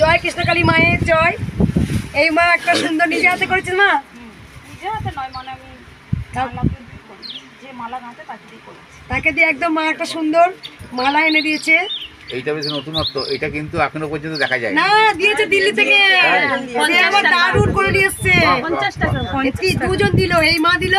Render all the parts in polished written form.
জয় কৃষ্ণকালী মায়ের জয়। এই মা একটা সুন্দর নিজে হাতে করেছেন মা? নিজে হাতে নয়, মানে আমি যে মালা গাঁথে তাকে দিয়ে করেছি। তাকে দিয়ে একদম মা একটা সুন্দর মালা এনে দিয়েছে। এইটা বেশ নতুনত্ব, এটা কিন্তু এখনো পর্যন্ত দেখা যায় না, দিয়েছে দিল্লি থেকে। আবার দারুণ করে নিয়ে এসছে। 50 টাকা দুজন দিল, এই মা দিল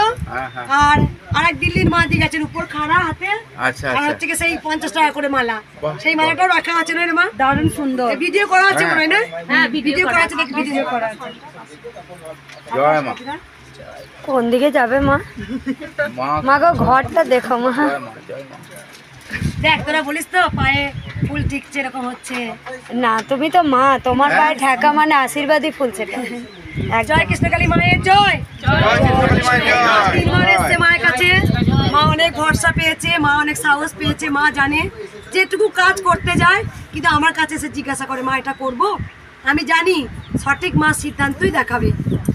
আর আরেক দিল্লির মা দিয়ে গেছেন উপর খাড়া হাতে। আচ্ছা আর হচ্ছে কি সেই 50 টাকা করে মালা, সেই মালাটাও রাখা আছে না রে মা? দারুণ সুন্দর। ভিডিও করা আছে মনে হয় না? হ্যাঁ, ভিডিও করা আছে, ভিডিও করা আছে। জয় মা। কোন দিকে যাবে মা? মা গো ঘরটা দেখো মা। জয় মা, জয় মা। দেখ তোরা বলিস তো পায়ে ফুল টিকছে এরকম হচ্ছে। না তুমি তো মা, তোমার পায়ে ঠেকা মানে আশীর্বাদই ফুলছে। জয় কৃষ্ণকালী মায়ের জয়। জয় কৃষ্ণকালী মায়ের জয়। তিনবার এসছে মায়ের কাছে। মা অনেক ভরসা পেয়েছে, মা অনেক সাহস পেয়েছে। মা জানে যেটুকু কাজ করতে যায়, কিন্তু আমার কাছে এসে জিজ্ঞাসা করে মা এটা করব। আমি জানি সঠিক মা সিদ্ধান্তই দেখাবে।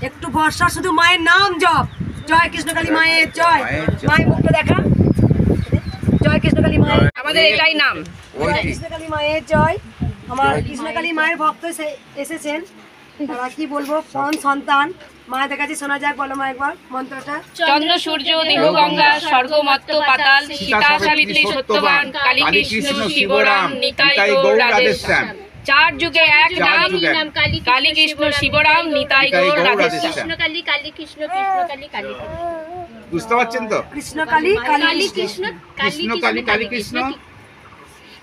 একটু ভরসা, শুধু মায়ের নাম জপ। জয় কৃষ্ণকালী মায়ের জয়। মায়ের মুখটা দেখা। জয় কৃষ্ণকালী মায়ের, আমাদের এটাই নাম। জয় কৃষ্ণকালী মায়ের জয়। আমার কৃষ্ণকালী মায়ের ভক্ত এসেছেন, তারা কি বলবো, কোন সন্তান মায়ের কাছে শোনা যাক। বলো মা একবার মন্ত্রটা। চন্দ্র সূর্য দেহ গঙ্গা স্বর্গ মত্ত পাতাল সীতা সাবিত্রী সত্যবান কালী কৃষ্ণ শিবরাম নিতাই গৌর রাধেশ্যাম। চার যুগে এক নাম কালী কৃষ্ণ শিবরাম নিতাই গৌর রাধেশ্যাম। কৃষ্ণকালী কালী কৃষ্ণ কৃষ্ণকালী কালী বুঝতে পারছেন তো? কৃষ্ণকালী কালী কৃষ্ণ কৃষ্ণকালী কালী কৃষ্ণ,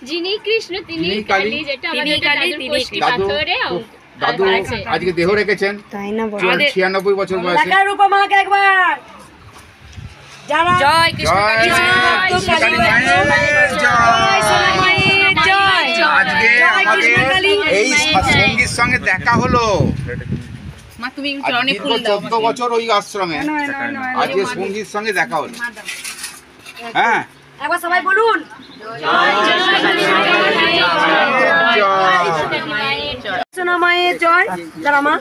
যিনি কৃষ্ণ তিনি তিনি কালী, কালী, যেটা তিনি আমাদের কালী, দাদুর তিনি কোষ্ঠী দাদু পাথরে দাদু আজকে দেহ রেখেছেন তাই না বলো? 96 বছর বয়সে। দেখার রূপা মাকে একবার। যারা জয় জয় কৃষ্ণকালী মায়ের জয়। সোনা মায়ের জয়। আজকে জয় আমাদের কৃষ্ণকালী। এই সঙ্গীর সঙ্গে দেখা হলো। মা তুমি আজ চরণে দীর্ঘ ফুল দাও। 14 বছর ওই আশ্রমে, আজকে সঙ্গীর সঙ্গে দেখা হলো। হ্যাঁ, একবার সবাই বলুন সোনা মায়ের জয়। যারা মা,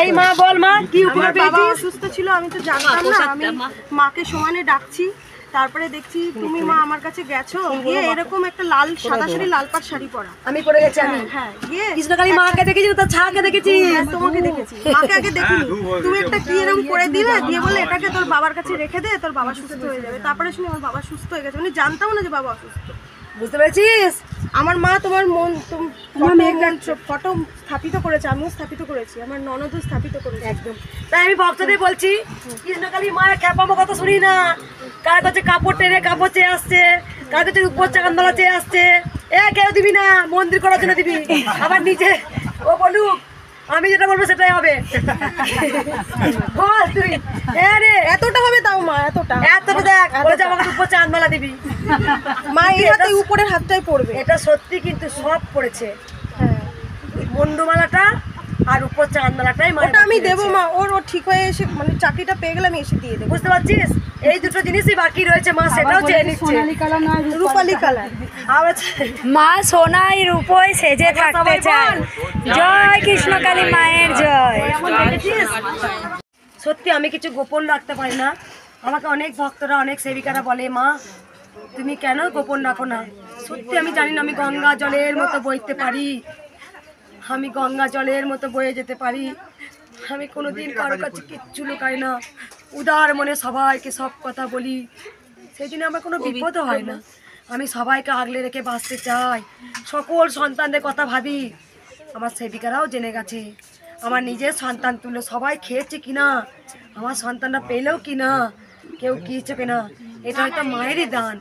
এই মা বল মা কি উপকার বাবা পেয়েছিস? অসুস্থ ছিল, আমি তো জানতাম না। আমি মাকে সমানে ডাকছি, তারপরে দেখছি তুমি মা আমার কাছে গেছো, গিয়ে এরকম একটা লাল সাদা শাড়ি, লাল পাড় শাড়ি পরা। আমি পড়ে গেছি। আমি হ্যাঁ, গিয়ে কৃষ্ণকালী মাকে দেখেছি, তার ছাকে দেখেছি। তোমাকে দেখেছি, মাকে আগে দেখিনি। তুমি একটা কি এরকম করে দিলে, দিয়ে বলে এটাকে তোর বাবার কাছে রেখে দে, তোর বাবা সুস্থ হয়ে যাবে। তারপরে শুনি আমার বাবা সুস্থ হয়ে গেছে। মানে জানতাম না যে বাবা অসুস্থ। বুঝতে পেরেছিস? আমার মা তোমার ফটো স্থাপিত করেছে, আমিও স্থাপিত করেছি, আমার ননদও স্থাপিত করেছে। একদম। তাই আমি ভক্তদের বলছি, কৃষ্ণকালী মায়ের খ্যাপামো কথা শুনি না। কার কাছে কাপড় টেনে কাপড় চেয়ে আসছে, কার কাছে উপর চাকানতলা চেয়ে আসছে। কেউ দিবি না, মন্দির করার জন্য দিবি। আবার নিজে ও বলুক, আমি যেটা বলবো সেটাই হবে। বল তুই। রে এতটা হবে তাও মা, এতটা এতটা দেখ, বলেছে আমাকে উপর চাঁদমালা দিবি। মা এই হাতে উপরের হাতটাই পড়বে। এটা সত্যি, কিন্তু সব পড়েছে। হ্যাঁ, মন্ডুমালাটা আর উপর চাঁদমালাটাই ওটা আমি দেবো মা। ওর ঠিক হয়ে এসে, মানে চাকরিটা পেয়ে গেলে আমি এসে দিয়ে দেবো। বুঝতে পারছিস? এই দুটো জিনিসই বাকি রয়েছে, মা সেটাও চেয়ে নিচ্ছে। রূপালি কালার। মা সোনাই রূপই সেজে থাকতে চায়। জয় কৃষ্ণকালী মায়ের জয়। সত্যি আমি কিছু গোপন রাখতে পারি না। আমাকে অনেক ভক্তরা, অনেক সেবিকারা বলে, মা তুমি কেন গোপন রাখো না? সত্যি আমি জানি না, আমি গঙ্গা জলের মতো বইতে পারি। আমি গঙ্গা জলের মতো বয়ে যেতে পারি। আমি কোনোদিন কারোর কাছে কিচ্ছু লুকাই না, উদার মনে সবাইকে সব কথা বলি। সেই জন্য আমার কোনো বিপদও হয় না। আমি সবাইকে আগলে রেখে বাঁচতে চাই, সকল সন্তানদের কথা ভাবি। আমার সেবিকারাও জেনে গেছে আমার নিজের সন্তান তুলে সবাই খেয়েছে কিনা, আমার সন্তানরা পেলেও কিনা, কেউ কিয়েছে কিনা। এটা হয়তো মায়েরই দান,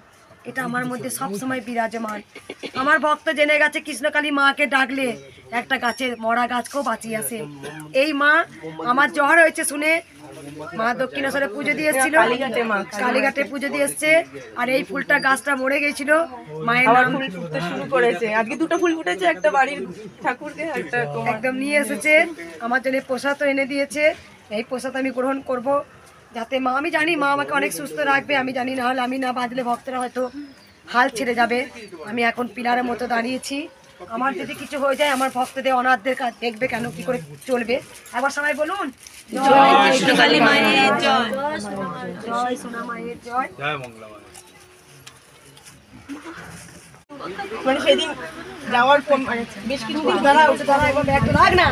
এটা আমার মধ্যে সবসময় বিরাজমান। আমার ভক্ত জেনে গেছে কৃষ্ণকালী মাকে ডাকলে একটা গাছের মরা গাছকেও বাঁচিয়ে আসে। এই মা আমার জ্বর হয়েছে শুনে মা দক্ষিণেশ্বরে পুজো দিয়ে এসেছিল, কালীঘাটে পুজো দিয়ে এসছে। আর এই ফুলটা গাছটা মরে গেছিল, মায়ের নাম ফুটতে শুরু করেছে। আজকে দুটো ফুল ফুটেছে, একটা বাড়ির ঠাকুরকে, একটা একদম নিয়ে এসেছে। আমার জন্য প্রসাদও এনে দিয়েছে। এই প্রসাদ আমি গ্রহণ করব, যাতে মা, আমি জানি মা আমাকে অনেক সুস্থ রাখবে। আমি জানি না হলে আমি না বাঁধলে ভক্তরা হয়তো হাল ছেড়ে যাবে। আমি এখন পিলারের মতো দাঁড়িয়েছি। আমার যদি কিছু হয়ে যায়, আমার ভক্তদের অনাথদের কাজ দেখবে কেন, কি করে চলবে। একবার সবাই বলুন জয় কৃষ্ণকালী মায়ের জয়। জয় সোনা মায়ের জয়। জয় মঙ্গলা মায়ের। মানে সেদিন যাওয়ার পর মানে বেশ কিছুদিন দাঁড়া একবার ব্যাগটা রাখ না,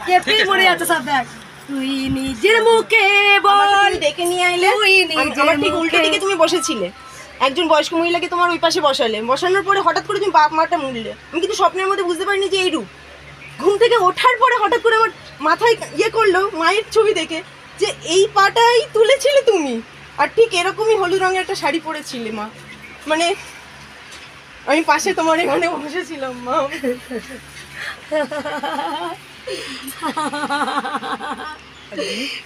কেঁপে মরে যাচ্ছে সব ব্যাগ। তুই নিজের মুখে বল, ডেকে নিয়ে আইলে তুই নিজের আমার ঠিক উল্টো দিকে তুমি বসেছিলে, একজন বয়স্ক মহিলাকে তোমার ওই পাশে বসালে, বসানোর পরে হঠাৎ করে তুমি বাপ মাটা মুড়লে। আমি কিন্তু স্বপ্নের মধ্যে বুঝতে পারিনি যে এই রূপ। ঘুম থেকে ওঠার পরে হঠাৎ করে আমার মাথায় ইয়ে করলো মায়ের ছবি দেখে যে এই পাটাই তুলেছিলে তুমি, আর ঠিক এরকমই হলুদ রঙের একটা শাড়ি পরেছিলে মা। মানে আমি পাশে তোমার এখানে বসেছিলাম মা।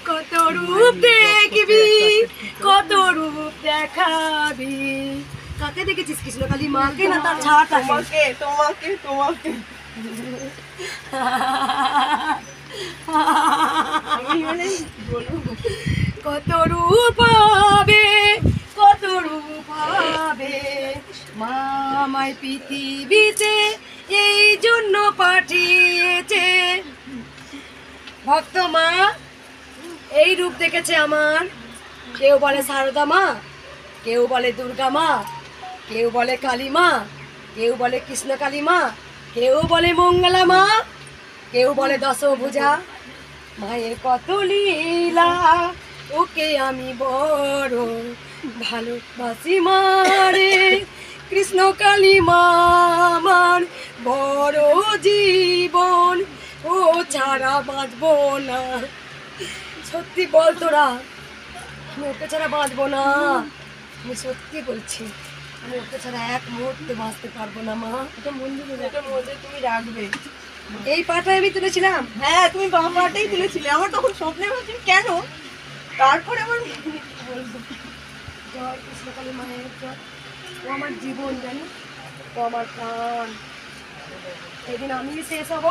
কত রূপ দেখবি, কত রূপ দেখাবি। কাকে দেখেছিস কৃষ্ণকালী মাকে না তার ছাড়াটাকে? তোমাকে তোমাকে তোমাকে আমি মানে বলবো কত রূপ হবে, কত রূপ হবে, মা আমায় পৃথিবীতে এই জন্য পাঠিয়েছে। ভক্ত মা এই রূপ দেখেছে আমার। কেউ বলে সারদা মা, কেউ বলে দুর্গা মা, কেউ বলে কালী মা, কেউ বলে কৃষ্ণকালী মা, কেউ বলে মঙ্গলা মা, কেউ বলে দশভুজা। মায়ের কত লীলা, ওকে আমি বড় ভালোবাসি মারে। কৃষ্ণকালী মা আমার বড় জীবন, ও ছাড়া বাঁচবো না। সত্যি বল তোরা, আমি ওকে ছাড়া বাঁচবো না। আমি সত্যি বলছি, আমি ওকে ছাড়া এক মুহূর্তে বাঁচতে পারবো না মা। এটা এটার মধ্যে তুমি রাখবে। এই পাটা আমি তুলেছিলাম। হ্যাঁ তুমি বাম পাটাই তুলেছিলে। আমার তখন স্বপ্নে ভাবছি কেন, তারপরে আমার বলবো জয় কৃষ্ণকালী মায়ের জয়। ও আমার জীবন জানি, ও আমার প্রাণ। যেদিন আমি শেষ হব,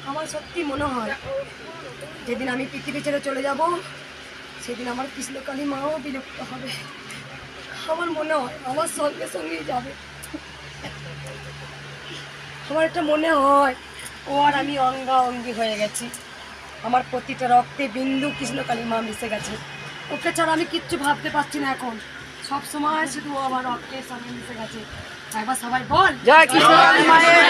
আমার সত্যি মনে হয় যেদিন আমি পৃথিবী ছেড়ে চলে যাব, সেদিন আমার কৃষ্ণকালী মাও বিলুপ্ত হবে। আমার মনে হয় আমার সঙ্গে সঙ্গেই যাবে। আমার একটা মনে হয় ও আর আমি অঙ্গা অঙ্গি হয়ে গেছি। আমার প্রতিটা রক্তে বিন্দু কৃষ্ণকালী মা মিশে গেছে। ওকে ছাড়া আমি কিচ্ছু ভাবতে পারছি না এখন। সব সময় শুধু ও আমার রক্তের সঙ্গে মিশে গেছে। একবার সবাই বল জয় কৃষ্ণকালী মায়ের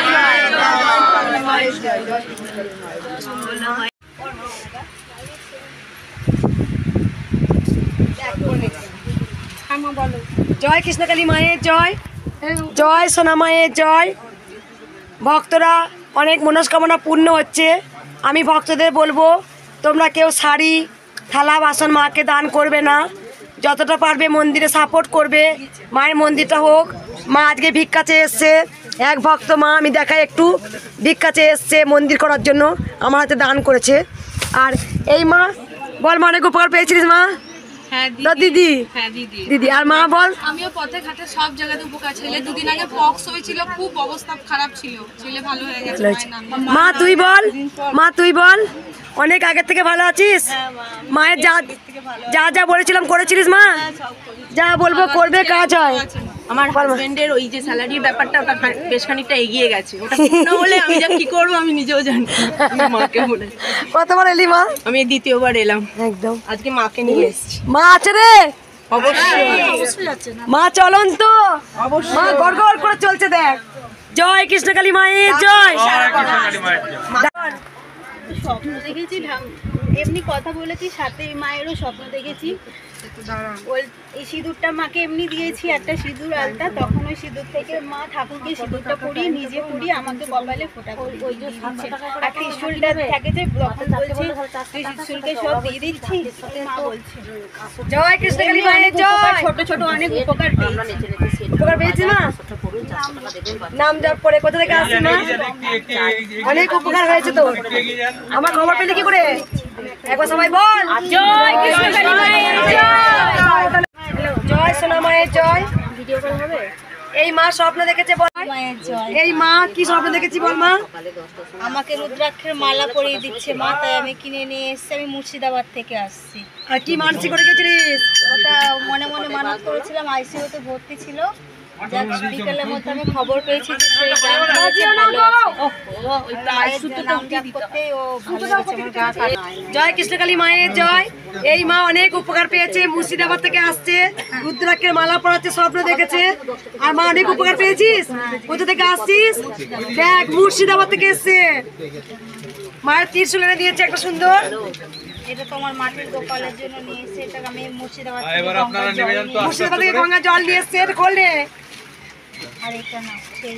জয় কৃষ্ণকালী মায়ের জয়, জয় সোনা মায়ের জয়। ভক্তরা অনেক মনস্কামনা পূর্ণ হচ্ছে। আমি ভক্তদের বলবো, তোমরা কেউ শাড়ি থালা বাসন মাকে দান করবে না। যতটা পারবে মন্দিরে সাপোর্ট করবে। মায়ের মন্দিরটা হোক। মা আজকে ভিক্ষা চেয়ে এসছে। এক ভক্ত মা, আমি দেখাই একটু, ভিক্ষা চেয়ে এসছে মন্দির করার জন্য, আমার হাতে দান করেছে। আর এই মা বল, মা অনেক উপকার পেয়েছিলিস মা? হ্যাঁ দিদি, হ্যাঁ দিদি। দিদি। আর মা বল, আমিও পথে ঘাটে সব জায়গাতে উপকার। ছেলে দুদিন আগে পক্স হয়েছিল, খুব অবস্থা খারাপ ছিল, ছেলে ভালো হয়ে গেছে। মায়ের নামে। মা তুই বল, মা তুই বল, অনেক আগের থেকে ভালো আছিস? মায়ের যা যা যা বলেছিলাম করেছিলিস মা? যা বলবো করবে, কাজ হয়। আমার হাজবেন্ডের ওই যে স্যালারির ব্যাপারটা, ওটা বেশ খানিকটা এগিয়ে গেছে। ওটা পূর্ণ হলে আমি যা কি করবো আমি নিজেও জানি। মাকে বলে কতবার এলি মা? আমি এই দ্বিতীয়বার এলাম। একদম আজকে মাকে নিয়ে এসেছি। মা আছে রে? অবশ্যই মা চলন তো, মা গড় গড় করে চলছে দেখ। জয় কৃষ্ণকালী মায়ের জয়। স্বপ্ন দেখেছি, এমনি কথা বলেছি, সাথে মায়েরও স্বপ্ন দেখেছি। ওই এই সিঁদুরটা মাকে এমনি দিয়েছি, একটা সিঁদুর আলতা। তখন ওই সিঁদুর থেকে মা ঠাকুরকে সিঁদুরটা পরিয়ে নিজে পরিয়ে আমাকে কপালে ফোঁটা করে ওই যে আর ত্রিশূলটা থাকে যে, তখন বলছে তুই ত্রিশূলকে সব দিয়ে দিচ্ছি, মা বলছে। জয় কৃষ্ণকালী মায়ের জয়। ছোট ছোট অনেক উপকার পেয়েছি। উপকার পেয়েছি মা? নাম জপ করে কোথা থেকে আসছি মা? অনেক উপকার হয়েছে তো। আমার খবর পেলে কি করে? একবার সবাই বল, জয় কৃষ্ণকালী মায়ের জয়। জয় সোনা মায়ের জয়। এই মা স্বপ্ন দেখেছে বল। মায়ের জয়। এই মা কি স্বপ্ন দেখেছি বল মা? আমাকে রুদ্রাক্ষের মালা পরিয়ে দিচ্ছে মা, তাই আমি কিনে নিয়ে এসেছি। আমি মুর্শিদাবাদ থেকে আসছি। আর কি মানসিক করে গেছিলিস? ওটা মনে মনে মানত করেছিলাম, আইসিইউতে ভর্তি ছিল, বিকেলের মধ্যে আমি খবর পেয়েছি যে সেই গান গাইছে, ভালো আছে। ওই মায়ের নাম জাপ করতে ও ভালো আছে, আমার গা কাটা। জয় কৃষ্ণকালী মায়ের জয়। এই মা অনেক উপকার পেয়েছে, মুর্শিদাবাদ থেকে আসছে, রুদ্রাক্ষের মালা পরাচ্ছে, স্বপ্ন দেখেছে। আর মা অনেক উপকার পেয়েছিস। কোথা থেকে আসছিস? দেখ, মুর্শিদাবাদ থেকে এসছে। মায়ের ত্রিশূল এনে দিয়েছে একটা সুন্দর। এটা তোমার মাটির গোপালের জন্য নিয়ে এসে, এটা আমি মুর্শিদাবাদ মুর্শিদাবাদ থেকে গঙ্গা জল নিয়ে এসছে, এটা খোলে। আর এটা না সেই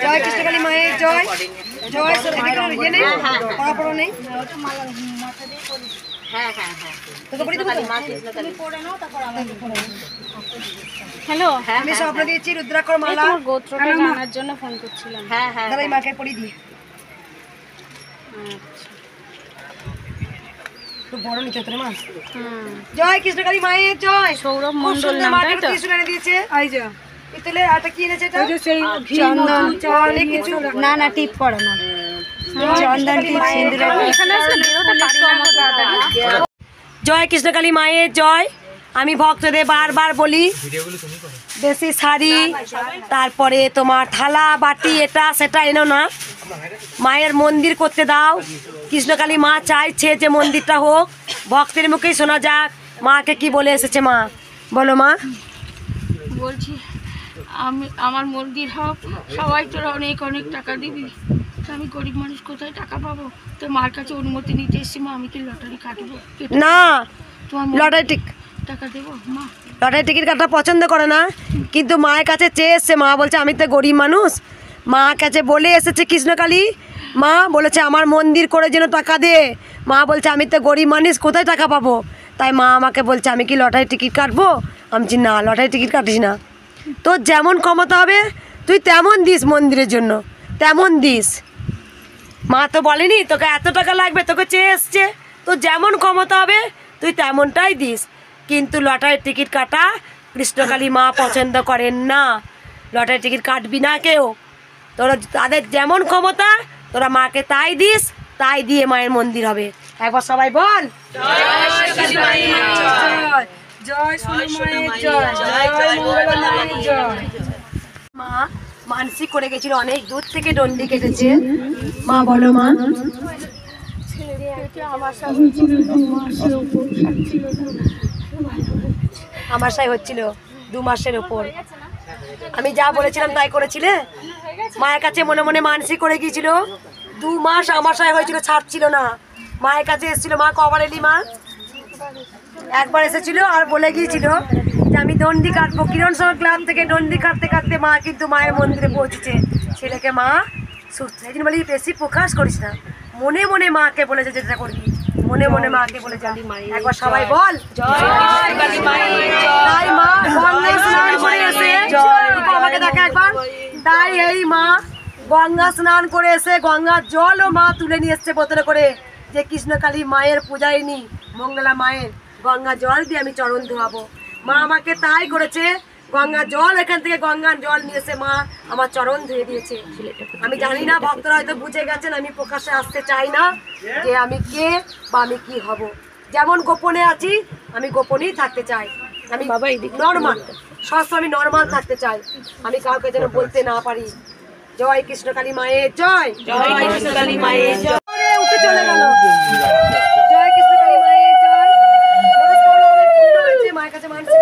জয় কৃষ্ণকালী মায়ের জয়। জয় ইয়ে নেই, পড়া নেই। ওটা মালা মাথা দিয়ে পরি। তোকে পড়ি দেবো তো? তুমি পরে নাও, তারপর আমাকে পরে নাও। হ্যালো, আমি স্বপ্ন দিয়েছি রুদ্রাক্ষর মালা। তোমার গোত্রটা জানার জন্য ফোন করছিলাম। দাদা এই মাকে পড়ি দিই। খুব বড় নিতে হতো রে মা। জয় কৃষ্ণকালী মায়ের জয়। সৌরভ খুব মন্ডল সুন্দর নাম, মাকে তাই তো? ত্রিশূল এনে দিয়েছে। এই যে পিতলে আটা কি এনেছে এটা? চন্দন, অনেক কিছু। না না টিপ করে না, চন্দন টিপ সিঁদুর। এখানে আসলে বেরোতে পারি না আমার তাড়াতাড়ি। জয় কৃষ্ণকালী মায়ের জয়। আমি ভক্তদের বারবার বলি, বেশি শাড়ি, তারপরে তোমার থালা বাটি এটা সেটা এনো না, মায়ের মন্দির করতে দাও। কৃষ্ণকালী মা চাইছে যে মন্দিরটা হোক, ভক্তের মুখেই শোনা যাক মাকে কি বলে এসেছে। মা বলো মা। বলছি আমার মন্দির হোক, সবাই তোরা অনেক অনেক টাকা দিবি, তো আমি গরিব মানুষ কোথায় টাকা পাবো? তো মার কাছে অনুমতি নিতে এসছি, মা আমি কি লটারি কাটবো? না, তোমার লটারি টাকা দেবো মা? লটারি টিকিট কাটা পছন্দ করে না, কিন্তু মায়ের কাছে চেয়ে এসছে। মা বলছে আমি তো গরিব মানুষ, মা কাছে বলে এসেছে কৃষ্ণকালী। মা বলেছে আমার মন্দির করে যেন টাকা দে। মা বলছে আমি তো গরিব মানুষ, কোথায় টাকা পাবো? তাই মা আমাকে বলছে আমি কি লটারি টিকিট কাটবো? আমি বলছি না, লটারি টিকিট কাটিস না, তোর যেমন ক্ষমতা হবে তুই তেমন দিস, মন্দিরের জন্য তেমন দিস। মা তো বলেনি তোকে এত টাকা লাগবে, তোকে চেয়ে এসছে, তোর যেমন ক্ষমতা হবে তুই তেমনটাই দিস। কিন্তু লটারির টিকিট কাটা কৃষ্ণকালী মা পছন্দ করেন না। লটারির টিকিট কাটবি না কেউ, তোরা তাদের যেমন ক্ষমতা তোরা মাকে তাই দিস, তাই দিয়ে মায়ের মন্দির হবে। একবার সবাই বল মা মানসিক করে গেছিল, অনেক দূর থেকে ডন্ডি কেটেছে। মা বলো মা। আমাশাই হচ্ছিল 2 মাসের ওপর। আমি যা বলেছিলাম তাই করেছিলে? মায়ের কাছে মনে মনে মানসিক করে গিয়েছিল, 2 মাস আমাশাই হয়েছিল, ছাড়ছিল না। মায়ের কাছে এসেছিল। মা কবার এলি মা? একবার এসেছিল আর বলে গিয়েছিল যে আমি দণ্ডি কাটবো। কিরণ সঙ্গে ক্লাব থেকে দণ্ডি কাটতে কাটতে মা কিন্তু মায়ের মন্দিরে পৌঁছেছে। ছেলেকে মা সুস্থ। এই জন্য বলি বেশি প্রকাশ করিস না, মনে মনে মাকে বলেছে যেটা করবি, মনে মনে মাকে বলে যাবি। একবার সবাই বল তাই মা গঙ্গায় স্নান করে এসে আমাকে দেখা একবার। তাই এই মা গঙ্গা স্নান করে এসে গঙ্গার জলও মা তুলে নিয়ে এসছে বোতলে করে, যে কৃষ্ণকালী মায়ের পূজারিনী মঙ্গলা মায়ের গঙ্গা জল দিয়ে আমি চরণ ধোয়াবো। মা আমাকে তাই করেছে, গঙ্গা জল এখান থেকে গঙ্গার জল নিয়ে এসে মা আমার চরণ ধুয়ে দিয়েছে। আমি জানি না, ভক্তরা হয়তো বুঝে গেছেন, আমি প্রকাশ্যে আসতে চাই না যে আমি কে বা আমি কি হব। যেমন গোপনে আছি আমি গোপনেই থাকতে চাই। আমি নর্মাল, সবসময় আমি নর্মাল থাকতে চাই, আমি কাউকে যেন বলতে না পারি। জয় কৃষ্ণকালী মায়ের জয়। জয় কৃষ্ণকালী মায়ের জয়। উঠে চলে গেল। জয় কৃষ্ণকালী মায়ের জয়। মায়ের কাছে মানসিক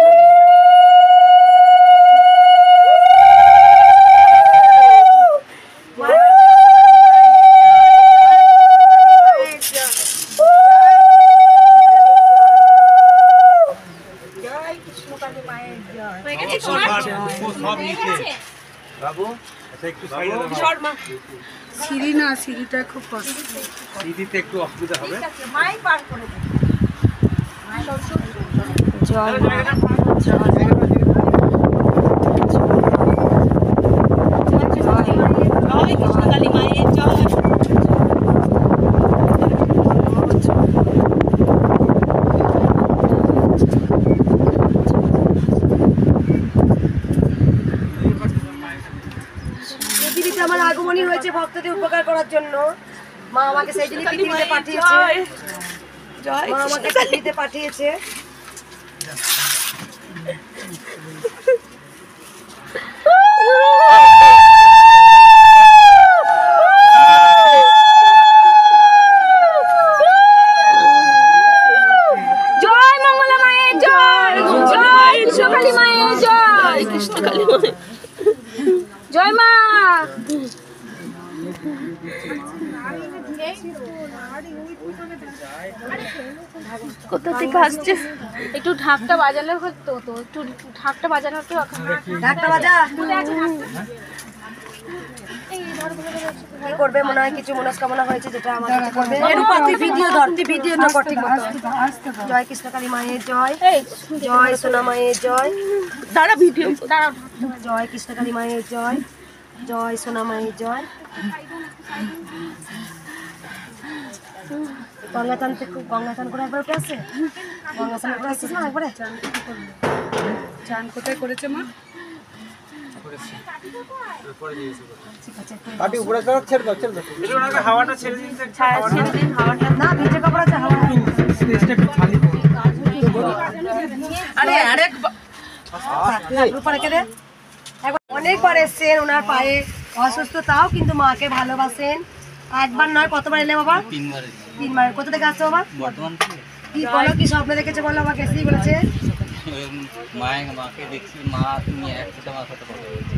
সিঁড়ি না, সিঁড়িটা খুব কষ্ট, সিঁড়িতে একটু অসুবিধা হবে। মাই পার করে দেবে। পৃথিবীতে আমার আগমনী হয়েছে ভক্তদের উপকার করার জন্য। মা আমাকে সেই দিনই পৃথিবীতে পাঠিয়েছে, মা আমাকে পৃথিবীতে পাঠিয়েছে। জয় মঙ্গলা মায়ের জয়, জয় কৃষ্ণকালী মায়ের জয়, কৃষ্ণকালী মায়ের জয় মা। কোথা থেকে আসছে? একটু ঢাকটা বাজালে হতো তো, একটু ঢাকটা বাজানো তো। ঢাকটা বাজা। কি করবে মনে হয় কিছু মনস্কামনা হয়েছে যেটা আমাদের করবে। এরূপা তুই ভিডিও ধর, তুই ভিডিওটা কর ঠিক মতো। জয় কৃষ্ণকালী মায়ের জয়, জয় সোনা মায়ের জয়, দাঁড়া ভিডিও দাঁড়া। জয় কৃষ্ণকালী মায়ের জয়, জয় সোনা মায়ের জয়। গঙ্গা চান করে একবার উঠে আসছে, গঙ্গা চান করে আসছিস না একবারে? চান কোথায় করেছে মা? না ভিজে কাপড় আছে, হাওয়া অনেকবার এসছেন, ওনার পায়ে অসুস্থ তাও কিন্তু মাকে ভালোবাসেন। একবার নয় কতবার এলে বাবা? তিনবার। কোথা থেকে আসছো বাবা? কি বলো, কি স্বপ্ন দেখেছে বলো আমাকে? এসেই বলেছে মাকে দেখছি, মা তুমি একসাথে আমার সাথে কথা বলছো।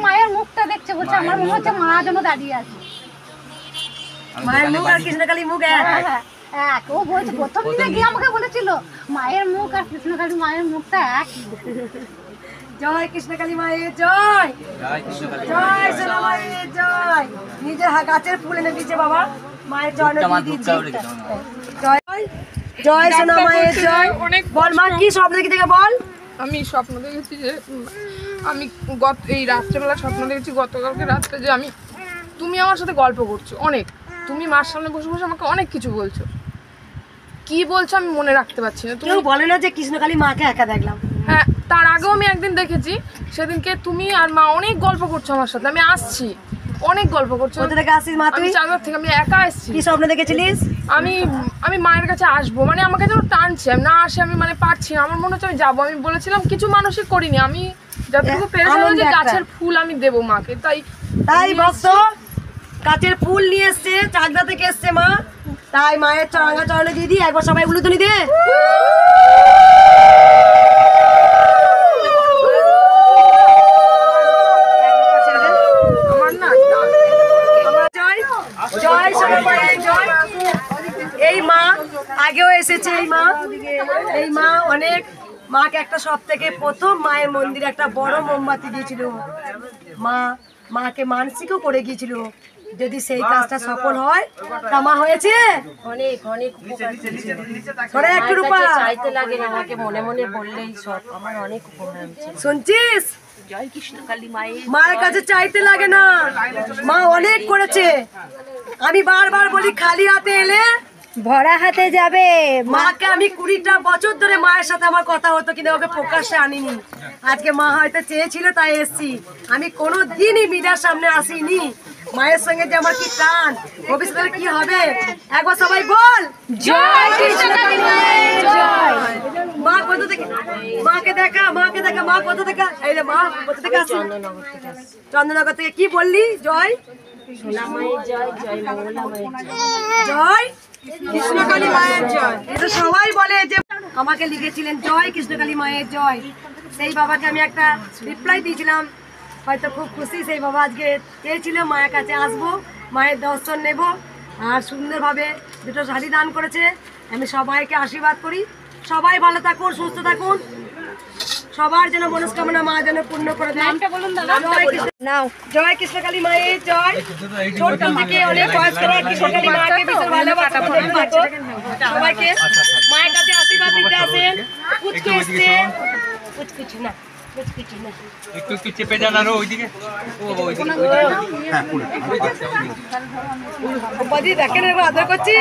মায়ের মুখটা দেখছে, বলছে আমার মনে হচ্ছে মা যেন দাঁড়িয়ে আছে। মায়ের মুখ আর কৃষ্ণকালী মুখ এক। ও বলছে প্রথম দিনে গিয়ে আমাকে বলেছিল মায়ের মুখ আর কৃষ্ণকালী মায়ের মুখটা এক। জয় কৃষ্ণকালী মায়ের জয়, জয় সোনা মায়ের জয়। নিজের গাছের ফুল এনে দিচ্ছে বাবা, মায়ের চরণে দিচ্ছে। জয় জয় সোনা মায়ের জয়। বল মা কি স্বপ্ন দেখি থেকে বল। আমি স্বপ্ন দেখেছি যে আমি এই রাত্রেবেলা স্বপ্ন দেখেছি গতকালকে রাত্রে যে তুমি আমার সাথে গল্প করছো অনেক, তুমি মার সামনে বসে বসে আমাকে অনেক কিছু বলছো। কি বলছো আমি মনে রাখতে পারছি না। কেউ বলে না যে কৃষ্ণকালী মাকে একা দেখলাম। হ্যাঁ, তার আগেও আমি একদিন দেখেছি, সেদিনকে তুমি আর মা অনেক গল্প করছো আমার সাথে। আমি আসছি, অনেক গল্প করছো। কোথা থেকে আসছিস মা তুই? চাঁদর থেকে। আমি একা আসছি। কি স্বপ্ন দেখেছিলিস? আমি মায়ের কাছে আসবো, মানে আমাকে যেন টানছে, আমি না আসে আমি মানে পারছি না। আমার মনে হচ্ছে আমি যাবো। আমি বলেছিলাম কিছু মানসিক করিনি, আমি যতটুকু পেরেছিলাম যে গাছের ফুল আমি দেবো মাকে। তাই ভক্ত গাছের ফুল নিয়ে এসছে, চাকদা থেকে এসছে মা, তাই মায়ের চরণা চরণে দিদি একবার সবাই উলুধ্বনি দে। জয় সোনা মায়ের জয়। এই মা আগেও এসেছে, এই মা অনেক, মাকে একটা সব থেকে প্রথম মায়ের মন্দিরে একটা বড় মোমবাতি দিয়েছিল। মাকে মানসিকও করে গিয়েছিল, যদি সেই কাজটা সফল হয় তা মা হয়েছে অনেক অনেক উপকার একটু রূপা চাইতে লাগে না, আমাকে মনে মনে বললেই সব আমার অনেক উপকার হয়েছে। শুনছিস? জয় কৃষ্ণকালী মায়ের মায়ের কাছে চাইতে লাগে না, মা অনেক করেছে। আমি বারবার বলি খালি হাতে এলে ভরা হাতে যাবে। মাকে আমি 20টা বছর ধরে মায়ের সাথে আমার কথা হতো, কিন্তু ওকে প্রকাশ্যে আনিনি। আজকে মা হয়তো চেয়েছিল তাই এসছি। আমি কোনোদিনই মিডিয়ার সামনে আসিনি। মায়ের সঙ্গে যে আমার কি টান, ভবিষ্যতে কি হবে একবার সবাই বল। জয় কৃষ্ণকালী মায়ের জয়। মা কোথা থেকে? মাকে দেখা, মাকে দেখা। মা কোথা থেকে? এই রে মা কোথা থেকে আসছে? চন্দননগর থেকে। কি বললি? জয় সোনা মায়ের জয়, জয় মঙ্গলা মায়ের জয়, জয় কৃষ্ণকালী মায়ের জয়। এটা সবাই বলে যে আমাকে লিখেছিলেন জয় কৃষ্ণকালী মায়ের জয়। সেই বাবাকে আমি একটা রিপ্লাই দিয়েছিলাম, হয়তো খুব খুশি সেই বাবা। আজকে চেয়েছিল মায়ের কাছে আসবো, মায়ের দর্শন নেব, আর সুন্দরভাবে দুটো শাড়ি দান করেছে। আমি সবাইকে আশীর্বাদ করি, সবাই ভালো থাকুন, সুস্থ থাকুন, সবার যেন মনস্কামনা মা যেন পূর্ণ করে দেন। জয় কৃষ্ণকালী মায়ের জয়। ছোট থেকে অনেক বয়স করে কৃষ্ণকালী মাকে ভীষণ ভালোবাসা। সবাইকে মায়ের কাছে আশীর্বাদ দিতে আসেন। কুচকে এসছে, কুচকুচি না, কুচকুচি না, একটু চেপে যান আরো ওইদিকে। দেখেন আদর করছি,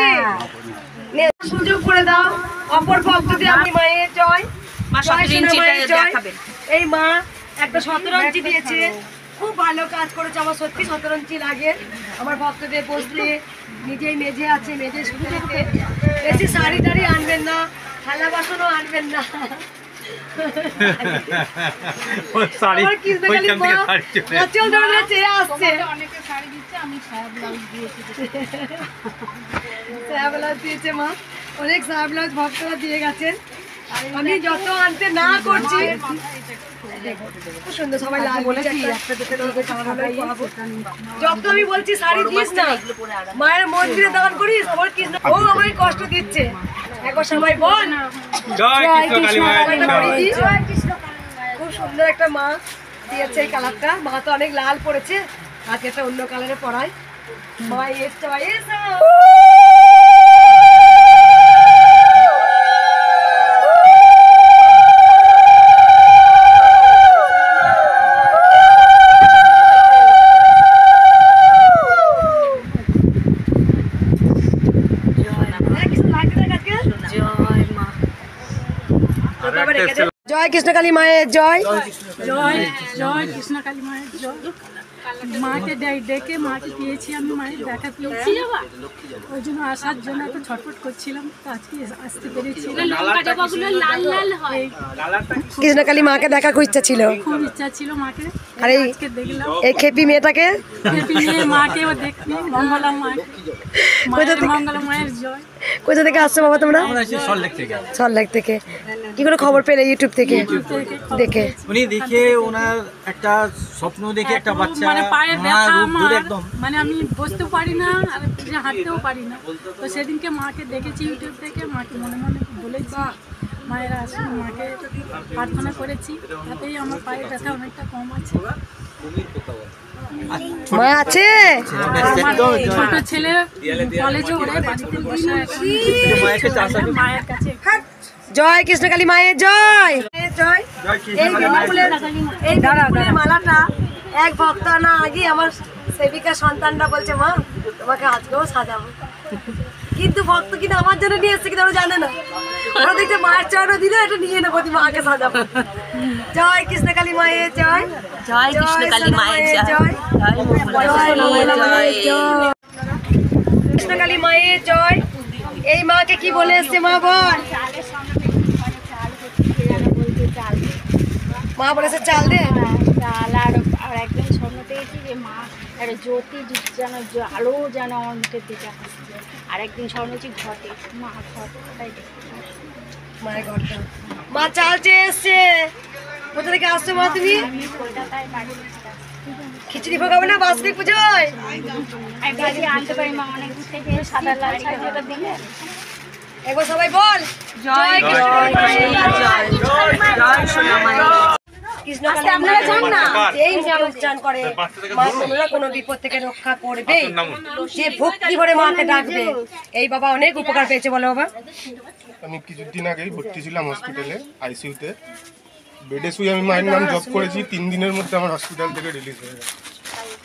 সুযোগ করে দাও। অপর ভক্তদের আপনি মায়ের জয়, জয় সোনা মায়ের জয়। এই মা একটা 17 ইঞ্চি দিয়েছে, খুব ভালো কাজ করেছে, আমার সত্যি শতরঞ্চি লাগে। আমার ভক্তদের বসতে নিজেই মেঝে আছে, মেঝে শুধু দেখতে। বেশি শাড়ি টাড়ি আনবেন না, থালা বাসনও আনবেন না। আমার কৃষ্ণকালী মা আঁচল ধরে চেয়ে আসছে। সায়া ব্লাউজ দিয়েছে মা, অনেক সায়া ব্লাউজ ভক্তরা দিয়ে গেছেন। আমি যত আনতে না করছি খুব সুন্দর, সবাই লাল বলেছি যত আমি বলছি শাড়ি দিস না, মায়ের মন্দিরে দান করিস, আমার কৃষ্ণ ও আমায় কষ্ট দিচ্ছে। একবার সবাই বল জয় কৃষ্ণকালী মায়ের জয়। খুব সুন্দর একটা মা দিয়েছে এই কালারটা। মা তো অনেক লাল পড়েছে, আজকে একটা অন্য কালারে পরায়। মা এসছে, মা এসো। জয় কৃষ্ণকালী মায়ের জয়। জয় জয় কৃষ্ণকালী মায়ের জয়। মাকে ডেকে মাকে পেয়েছি, আমি মায়ের দেখা পেয়েছি, ওই জন্য আসার জন্য এত ছটফট করছিলাম, তো আজকে আসতে পেরেছি। কৃষ্ণকালী মাকে দেখার খুব ইচ্ছা ছিল, খুব ইচ্ছা ছিল মাকে, আর আজকে দেখলাম। এই খেপি মেয়েটাকে মাকেও দেখি, মঙ্গলা মাকে, মঙ্গলা মায়ের জয়। কোথা থেকে আসছো বাবা তোমরা? সল্টলেক থেকে। কি করে খবর পেলে? ইউটিউব থেকে দেখে। উনি দেখে ওনার একটা স্বপ্ন দেখে একটা বাচ্চা মানে পায়ের ব্যথা রূপ ধরে আমার, একদম মানে আমি বসতেও পারি না আর হাঁটতেও পারি না। তো সেদিনকে মাকে দেখেছি ইউটিউব থেকে, মাকে মনে মনে বলেছি মায়ের আসুন, মাকে প্রার্থনা করেছি, তাতেই আমার পায়ের ব্যথা অনেকটা কম আছে। মা আছে, আমার ছোট ছেলে কলেজে ওরে, বাড়িতে বসে মায়ের কাছে। জয় কৃষ্ণকালী মায়ের জয়। জয়। এই বেলি মালাটা এক ভক্ত আনা আগে আমার সেবিকা সন্তানরা বলছে মা তোমাকে আজকেও সাজাবো, কিন্তু ভক্ত কিন্তু আমার জন্য নিয়ে এসছে, কিন্তু ওরা জানে না। ওরা দেখছে মায়ের চরণও দিলে এটা নিয়ে নেবো, মাকে সাজাবো। জয় কৃষ্ণকালী মায়ের জয়। জয় কৃষ্ণকালী মায়ের জয়। কৃষ্ণকালী মায়ের জয়। এই মাকে কি বলে এসছে মা বল? মা বলেছে চাল দে। চাল আর একদিন স্বপ্ন পেয়েছি যে মা একটা জ্যোতি যেন আলো যেন অনেকের দিকে আসছে, আর একদিন স্বপ্ন হচ্ছে ঘটে মা ঘট, তাই মায়ের ঘরটা মা চাল চেয়ে এসছে। কোথা থেকে আসছো মা তুমি? কলকাতায় বাড়ি খিচুড়ি ভোগাবে না বাসন্তী পুজোয়? আনতে পারি মা, অনেক দূর থেকে সাদা লাল শাড়িটা দিলে। একবার সবাই বল জয় কৃষ্ণকালী। আপনারা জান না এই উচ্চারণ করে মা তোমরা কোনো বিপদ থেকে রক্ষা করবে, যে ভক্তি ভরে মাকে ডাকবে। এই বাবা অনেক উপকার পেয়েছে, বলো বাবা। আমি কিছুদিন আগেই ভর্তি ছিলাম হসপিটালে, আইসিইউতে। বেডে শুয়ে আমি মায়ের নাম জপ করেছি, 3 দিনের মধ্যে আমার হসপিটাল থেকে রিলিজ হয়ে গেছে।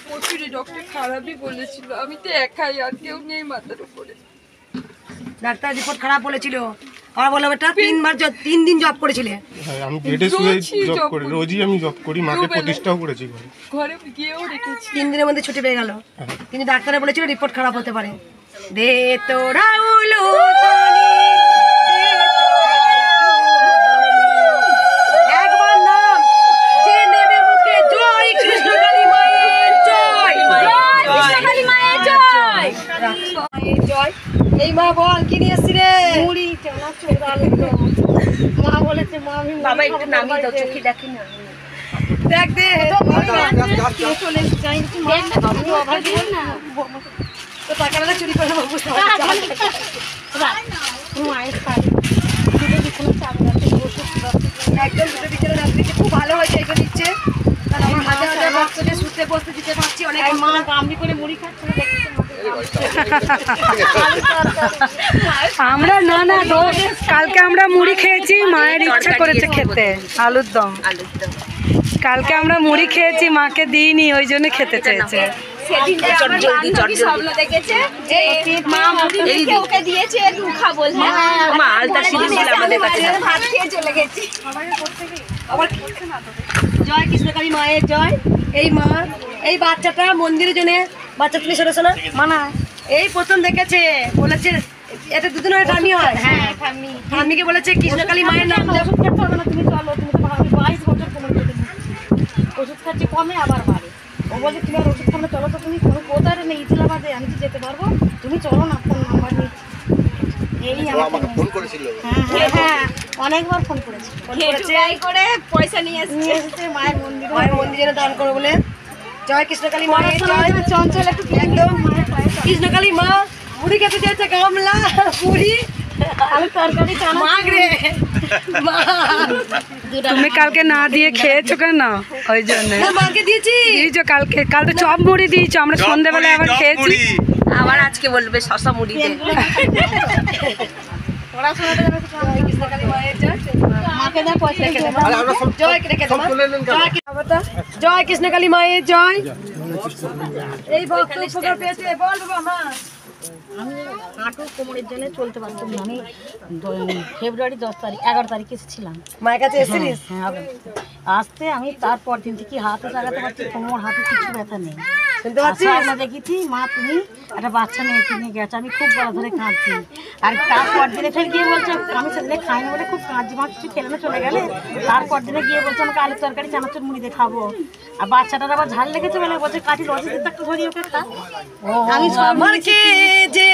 প্রচুরই ডক্টর খারাপই বলেছিল, আমি তো একাই, আর কেউ নেই মাথার উপরে। ডাক্তার রিপোর্ট খারাপ বলেছিল, আর বললাম এটা 3 দিন জব করেছিলে। হ্যাঁ, আমি বেডে শুয়ে জব করি, রোজই আমি জব করি, মাকে প্রতিষ্ঠাও করেছি ঘরে। ঘরে গিয়েও রেখেছি। 3 দিনের মধ্যে ছুটি পেয়ে গেল, কিন্তু ডাক্তারে বলেছিল রিপোর্ট খারাপ হতে পারে। দে তোরা উলু একবার নাম যে নেবে মুখে জয় কৃষ্ণকালী মায়ের জয়। কৃষ্ণকালী মায়ের জয়। মায়ের জয়। এই মা বল কি নিয়ে এসছি রে? মুড়ি চানাচুর আলুদম। মা বলেছে মা আমি বাবা একটু নামিয়ে দাও, চোখে দেখি না। দেখ দে চলে যাই না তো টাকাটা চুরি করে বাবু মায়ের শাড়ি একদম দুটো বিকেলে রাত্রি খুব ভালো হয়েছে, এটা দিচ্ছে। আমার হাজার হাজার ভক্তদের শুতে বসতে দিতে পারছি। অনেক মা গামলি করে মুড়ি খাচ্ছে আমরা না কালকে আমরা মুড়ি খেয়েছি, মায়ের ইচ্ছা করেছে খেতে আলুর দম। কালকে আমরা মুড়ি খেয়েছি, মাকে দিইনি, ওই জন্য খেতে চেয়েছে। স্বপ্ন দেখেছে যে মা ওকে দিয়েছে রুখা বল, মা আলতা সিঁড়ি ছিল আমাদের কাছে, ভাত খেয়ে চলে গেছি। জয় কৃষ্ণকালী মায়ের জয়। এই মা এই বাচ্চাটা মন্দিরের জন্য বাচ্চা তুমি সেরেছো না মানা এই প্রথম দেখেছে বলেছে এটা দুদিন হয় ঠাম্মি হয় হ্যাঁ ঠাম্মিকে বলেছে কৃষ্ণকালী মায়ের নাম দেব। ওষুধ খেতে হবে না, তুমি চলো, তুমি তো আমি 22 বছর কোমর কেটে দিচ্ছি, ওষুধ খাচ্ছি কমে আবার বাড়ে। ও বলছে তুমি আর ওষুধ খাবে চলো, তো তুমি কোনো কোথায় নেই ইসলামাবাদে, আমি তো যেতে পারবো, তুমি চলো না, ফোন নাম্বার নিচ্ছি। এই আমাকে ফোন করেছিল। হ্যাঁ অনেকবার ফোন করেছে, করে পয়সা নিয়ে এসেছে মায়ের মন্দিরে দান করো বলে। জয় কৃষ্ণকালী মায়ের জয়। চঞ্চল একটু একদম কৃষ্ণকালী মা মুড়ি খেতে চেয়েছে, গামলা মুড়ি আমি তরকারি মাগ রে মা। তুমি কালকে না দিয়ে খেয়েছো কেন? ওই জন্য না, মাকে দিয়েছি। দিয়েছো কালকে, কাল তো চপ মুড়ি দিয়েছো, আমরা সন্ধ্যাবেলায় আবার খেয়েছি। আবার আজকে বলবে শশা মুড়িতে। কৃষ্ণকালী মায়ের জয়। মাকে দা পয়সা জয় রেখে দেবো। জয় কৃষ্ণকালী মায়ের জয়। এই ভক্ত উপকার পেয়েছে, বল বাবা মা। আমি হাঁটু কোমরের জন্য চলতে পারতাম না। আমি ফেব্রুয়ারি 10 তারিখ 11 তারিখে এসেছিলাম মায়ের কাছে এসেছিলিস? হ্যাঁ আসতে আমি তারপর দিন থেকে হাতে লাগাতে পারছি, কোমর হাঁটু কিছু ব্যথা নেই। শুনতে পাচ্ছিস? আমরা দেখেছি মা তুমি একটা বাচ্চা নিয়ে গেছো, আমি খুব বড় ধরে কাঁদছি। আর তারপর দিনে ফের গিয়ে বলছে, আমি সেদিনে খাইনি বলে খুব কাঁদছি, মা কিছু খেলে না চলে গেলে। তারপর দিনে গিয়ে বলছে আমাকে আলুর তরকারি চানাচুর মুড়ি দিয়ে খাবো। আর বাচ্চাটার আবার ঝাল লেগেছে বলে বলছে কাঠি রসি দিতে একটু ধরি ওকে খা। আমি আমার কে যে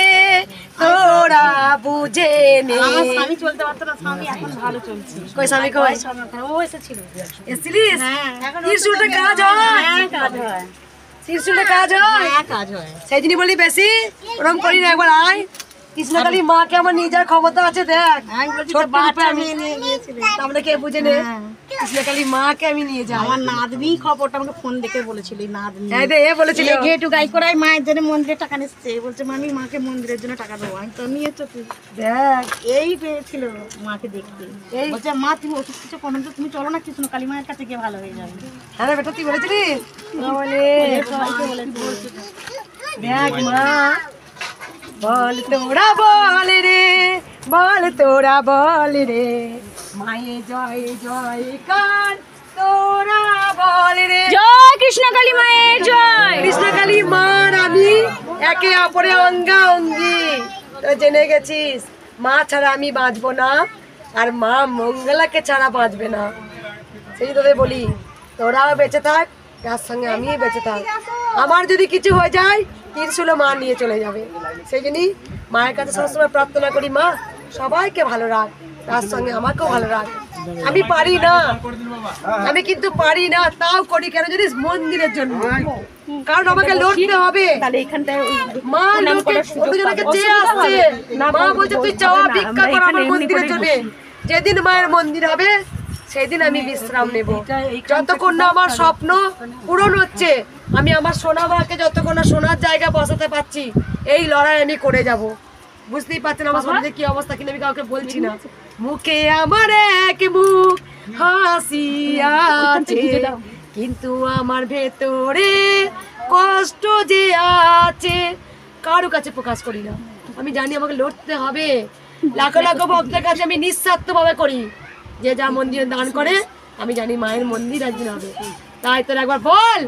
তোরা বুঝে নে। আমার স্বামী চলতে পারতো না, স্বামী এখন ভালো চলছে। কই স্বামী কই? ও এসেছিল। এসেছিলিস? ত্রিশূলটা কাজ হয়? হ্যাঁ কাজ হয়, ত্রিশূলটা কাজ হয়? হ্যাঁ কাজ হয়। সেই জন্য বলি বেশি ওরম করি না, একবার আয়। কৃষ্ণকালী মাকে আমার নিজের ক্ষমতা আছে, দেখ আমি বলছি ছোট্ট তো বাচ্চা রূপে মেয়ে নিয়ে গিয়েছিলে। আমরা কে বুঝে নে। কৃষ্ণকালী মাকে আমি নিয়ে যাই। আমার নাতনি খবরটা আমাকে ফোন দেখে বলেছিল, এই নাতনি এই দে, এ বলেছিল ঘেটু গাই করাই মায়ের জন্য মন্দিরে টাকা নিচ্ছে, বলছে মামি মাকে মন্দিরের জন্য টাকা দেবো। আমি তো নিয়েছো তুই দেখ। এই পেয়েছিল মাকে দেখতে, বলছে মা তুমি ওষুধ কিছু কমেন তো, তুমি চলো না কৃষ্ণকালী মায়ের কাছে গিয়ে ভালো হয়ে যাবে। হ্যাঁ রে বেটা, তুই বলেছিলিস? বলে সবাইকে বলেছে। দেখ মা, বল তোরা বল রে, বল তোরা বল রে, মায়ে জয় জয় কার তোরা বল রে। জয় কৃষ্ণকালী মায়ের জয়। কৃষ্ণকালী মার আমি একে অপরে অঙ্গা অঙ্গি, তোরা জেনে গেছিস। মা ছাড়া আমি বাঁচবো না, আর মা মঙ্গলাকে ছাড়া বাঁচবে না। সেই তোদের বলি, তোরাও বেঁচে থাক, তার সঙ্গে আমি বেঁচে থাক। আমার যদি কিছু হয়ে যায়, ত্রিশূল মা নিয়ে চলে যাবে। সেই জন্যই মায়ের কাছে সবসময় প্রার্থনা করি, মা সবাইকে ভালো রাখ, তার সঙ্গে আমাকেও ভালো রাখ। আমি পারি না, আমি কিন্তু পারি না, তাও করি কেন জানিস? মন্দিরের জন্য। কারণ আমাকে লড়তে হবে। মা লোকে চেয়ে আসছে, মা বলছে তুই চাওয়া ভিক্ষা কর আমার মন্দিরের জন্য। যেদিন মায়ের মন্দির হবে সেদিন আমি বিশ্রাম নেব। যতক্ষণ না আমার স্বপ্ন পূরণ হচ্ছে, আমি আমার সোনা মাকে যতক্ষণ না সোনার জায়গা বসাতে পারছি, এই লড়াই আমি করে যাব। বুঝতেই পারছেন আমার সমাজে কি অবস্থা, কিন্তু আমি কাউকে বলছি না। মুখে আমার এক মুখ হাসি আছে, কিন্তু আমার ভেতরে কষ্ট যে আছে কারো কাছে প্রকাশ করি না। আমি জানি আমাকে লড়তে হবে। লাখো লাখো ভক্তের কাছে আমি নিঃস্বার্থভাবে করি, যে যা মন্দিরে দান করে আমি জানি মায়ের মন্দির একদিন হবে। তাই তোর একবার বল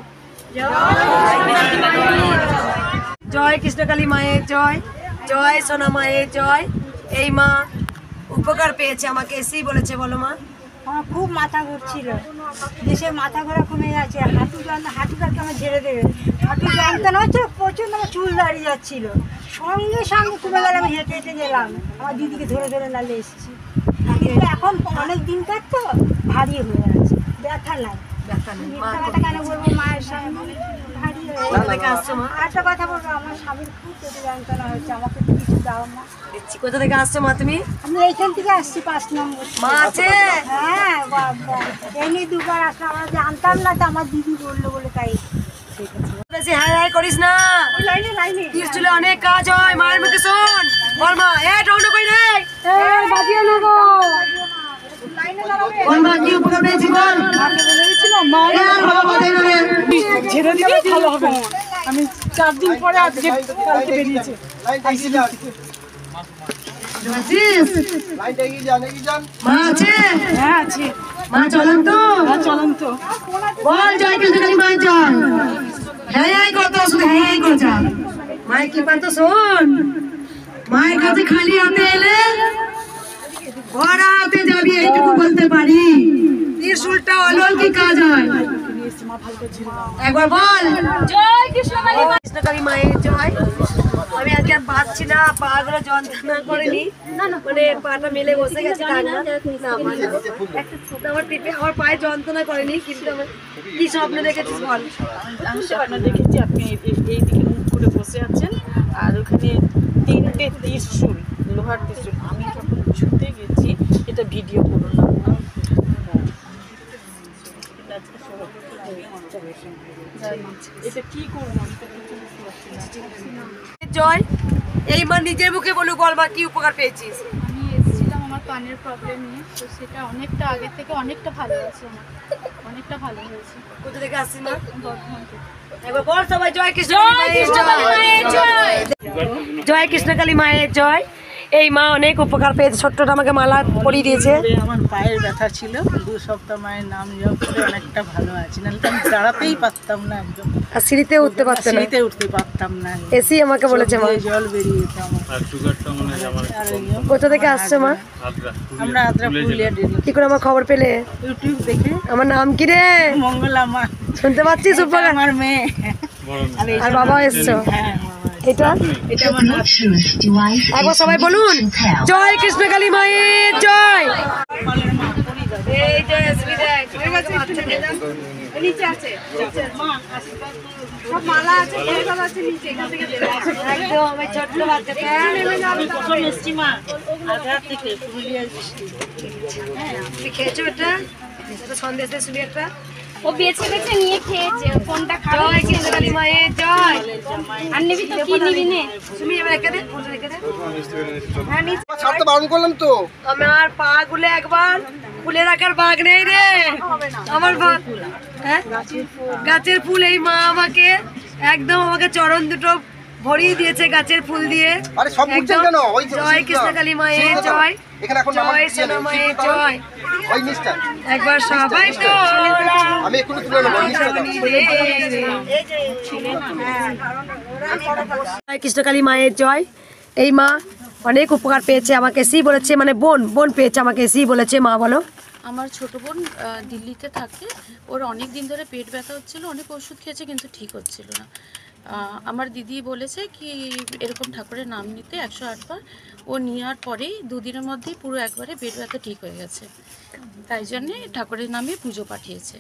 জয় কৃষ্ণকালী মায়ের জয়, জয় সোনা মায়ের জয়। এই মা উপকার পেয়েছে, আমাকে এসেই বলেছে। বলো মা। আমার খুব মাথা ঘুরছিল, দেশের মাথা ঘোরা কমে যাচ্ছে, হাঁটুটাকে আমার ঝেড়ে দেবে, হাঁটু জানতে না হচ্ছে প্রচুর আমার চুল দাঁড়িয়ে যাচ্ছিল, সঙ্গে সঙ্গে কমে গেলে আমি হেঁটে হেঁটে গেলাম, আমার দিদিকে ধরে ধরে নালে এসেছি। কিন্তু এখন অনেক দিন তো ভারী হয়ে আছে, ব্যথা নাই। কেন বলবো, মায়ের সামনে ভারী হয়ে আসছে। একটা কথা বলবো, আমার স্বামীর খুব পেটে যন্ত্রণা হচ্ছে, আমাকে কিছু দাও না। কোথা থেকে আসছো মা তুমি? আমি এইখান থেকে আসছি 5 নম্বর। মা আছে? হ্যাঁ বাবা, এই নিয়ে দুবার আসলাম, আমরা জানতাম না তো, আমার দিদি বললো বলে তাই। ঠিক আছে, বেশি হাই হাই করিস না, ত্রিশূলে অনেক কাজ হয়। মায়ের মুখে শোন। বল মা, এ টন্ড কই রে, এ বাজিয়ে নেবো। বল মা, কি উপকার পেয়েছি বল। মাকে বলে দিয়েছিলাম মা ছেড়ে দিলে ভালো হবে। আমি 4 দিন পরে আজকে কালকে বেরিয়েছে। মা আছে? হ্যাঁ আছে। মা চলেন তো বল জয় কৃষ্ণকালী মায়ের জয়। হ্যাঁ কত শুধু হ্যাঁ করছে মায়ের কি পান তো শোন, মায়ের কাছে খালি হাতে এলে ভরা হাতে যাবি এইটুকু বলতে পারি। ত্রিশূলটা অলৌকিক কাজ হয়। একবার বল জয় কৃষ্ণকালী মায়ের জয়। আমি আজকে আর পাচ্ছি না, পা গুলো যন্ত্রণা করেনি, মানে পাটা মেলে বসে গেছে। আমার পায়ে যন্ত্রণা করেনি, কিন্তু আমার কি স্বপ্ন দেখেছিস বল? আমি স্বপ্ন দেখেছি আপনি এইদিকে মুখ করে বসে আছেন, আর ওখানে 3টে ত্রিশূল, লোহার ত্রিশূল। আমি যখন ছুটে গেছি, এটা ভিডিও করো না, এটা কি করবো জয়। এই মা নিজের মুখে বলুক, বল মা কি উপকার পেয়েছিস? আমি এসেছিলাম আমার কানের প্রবলেম নিয়ে, তো সেটা অনেকটা আগের থেকে অনেকটা ভালো আছে, আমার অনেকটা ভালো হয়েছে। কোথা থেকে আসছিস মা? বর্ধমান থেকে। একবার বল সবাই জয় কৃষ্ণকালী মায়ের জয়। জয় কৃষ্ণকালী মায়ের জয়। এই মা অনেক উপকার পেয়েছে, ছোট্টটা আমাকে মালা পরিয়ে দিয়েছে। আমার পায়ের ব্যথা ছিল, 2 সপ্তাহ মায়ের নাম জপ করে অনেকটা ভালো আছে, নাহলে আমি দাঁড়াতেই পারতাম না, একদম আর সিঁড়িতে উঠতে পারতাম না, সিঁড়িতে উঠতে পারতাম না। এসি আমাকে বলেছে মা, জল বেরিয়ে যেত আমার। কোথা থেকে আসছো মা? আমরা আদ্রা পুরুলিয়া ডেলি। কি করে আমার খবর পেলে? ইউটিউব দেখে। আমার নাম কি রে? মঙ্গলা মা। শুনতে পাচ্ছিস? উপকার আমার মেয়ে। আর বাবা এসছো? এটা আমার একবার সবাই বলুন জয় কৃষ্ণকালী মায়ের জয়। এই যে এসবি দেখ নিচে আছে, সব মালা আছে, সব আছে নিচে, এখান থেকে একদম আমি ছোট্ট বাচ্চাকে প্রথম এসছি মা আদ্রা থেকে পুরুলিয়া ডিস্ট্রিক্ট। তুমি খেয়েছো এটা? এটা সন্দেশে শুনি একটা ও বেছে বেছে নিয়ে খেয়েছে, কোনটা খাবে? জয় কৃষ্ণকালী মায়ের জয়। আর নিবি তো কি নিবি নে? তুমি এবার রেখে দে, ফোনটা রেখে দে। হ্যাঁ নিচে ছাড়তে বারণ করলাম তো। আমার পা গুলো একবার খুলে রাখার বাগ নেই রে আমার ভাগ। হ্যাঁ গাছের ফুল। এই মা আমাকে একদম আমাকে চরণ দুটো ভরিয়ে দিয়েছে গাছের ফুল দিয়ে। একদম জয় কৃষ্ণকালী মায়ের জয়, জয় সোনা মায়ের জয়। একবার সবাই তো জয় কৃষ্ণকালী মায়ের জয়। এই মা অনেক উপকার পেয়েছে, আমাকে এসেই বলেছে, মানে বোন পেয়েছে, আমাকে এসেই বলেছে। মা বলো। আমার ছোট বোন দিল্লিতে থাকে, ওর অনেক দিন ধরে পেট ব্যথা হচ্ছিল, অনেক ওষুধ খেয়েছে কিন্তু ঠিক হচ্ছিল না। আমার দিদি বলেছে কি এরকম ঠাকুরের নাম নিতে 108 বার। ও নেওয়ার পরেই 2 দিনের মধ্যেই পুরো একবারে পেট ব্যথা ঠিক হয়ে গেছে, তাই জন্যে ঠাকুরের নামে পুজো পাঠিয়েছে।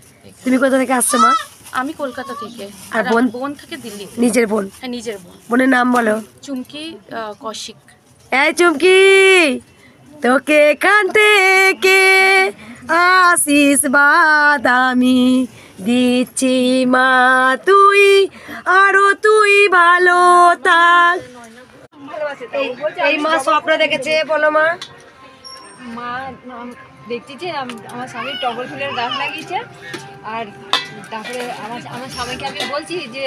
তুমি কোথা থেকে আসছো মা? আমি কলকাতা থেকে। আর বোন থাকে দিল্লি। নিজের বোন? হ্যাঁ নিজের বোন। বোনের নাম বলো। চুমকি কৌশিক। এই চুমকি, তোকে এখান থেকে আশীর্বাদ আমি দিচ্ছি মা, তুই ভালো থাক। এই মা স্বপ্ন দেখেছে, বলো মা। মা দেখছি যে আমার স্বামী টগর ফুলের গাছ লাগিয়েছে, আর তারপরে আমার স্বামীকে আমি বলছি যে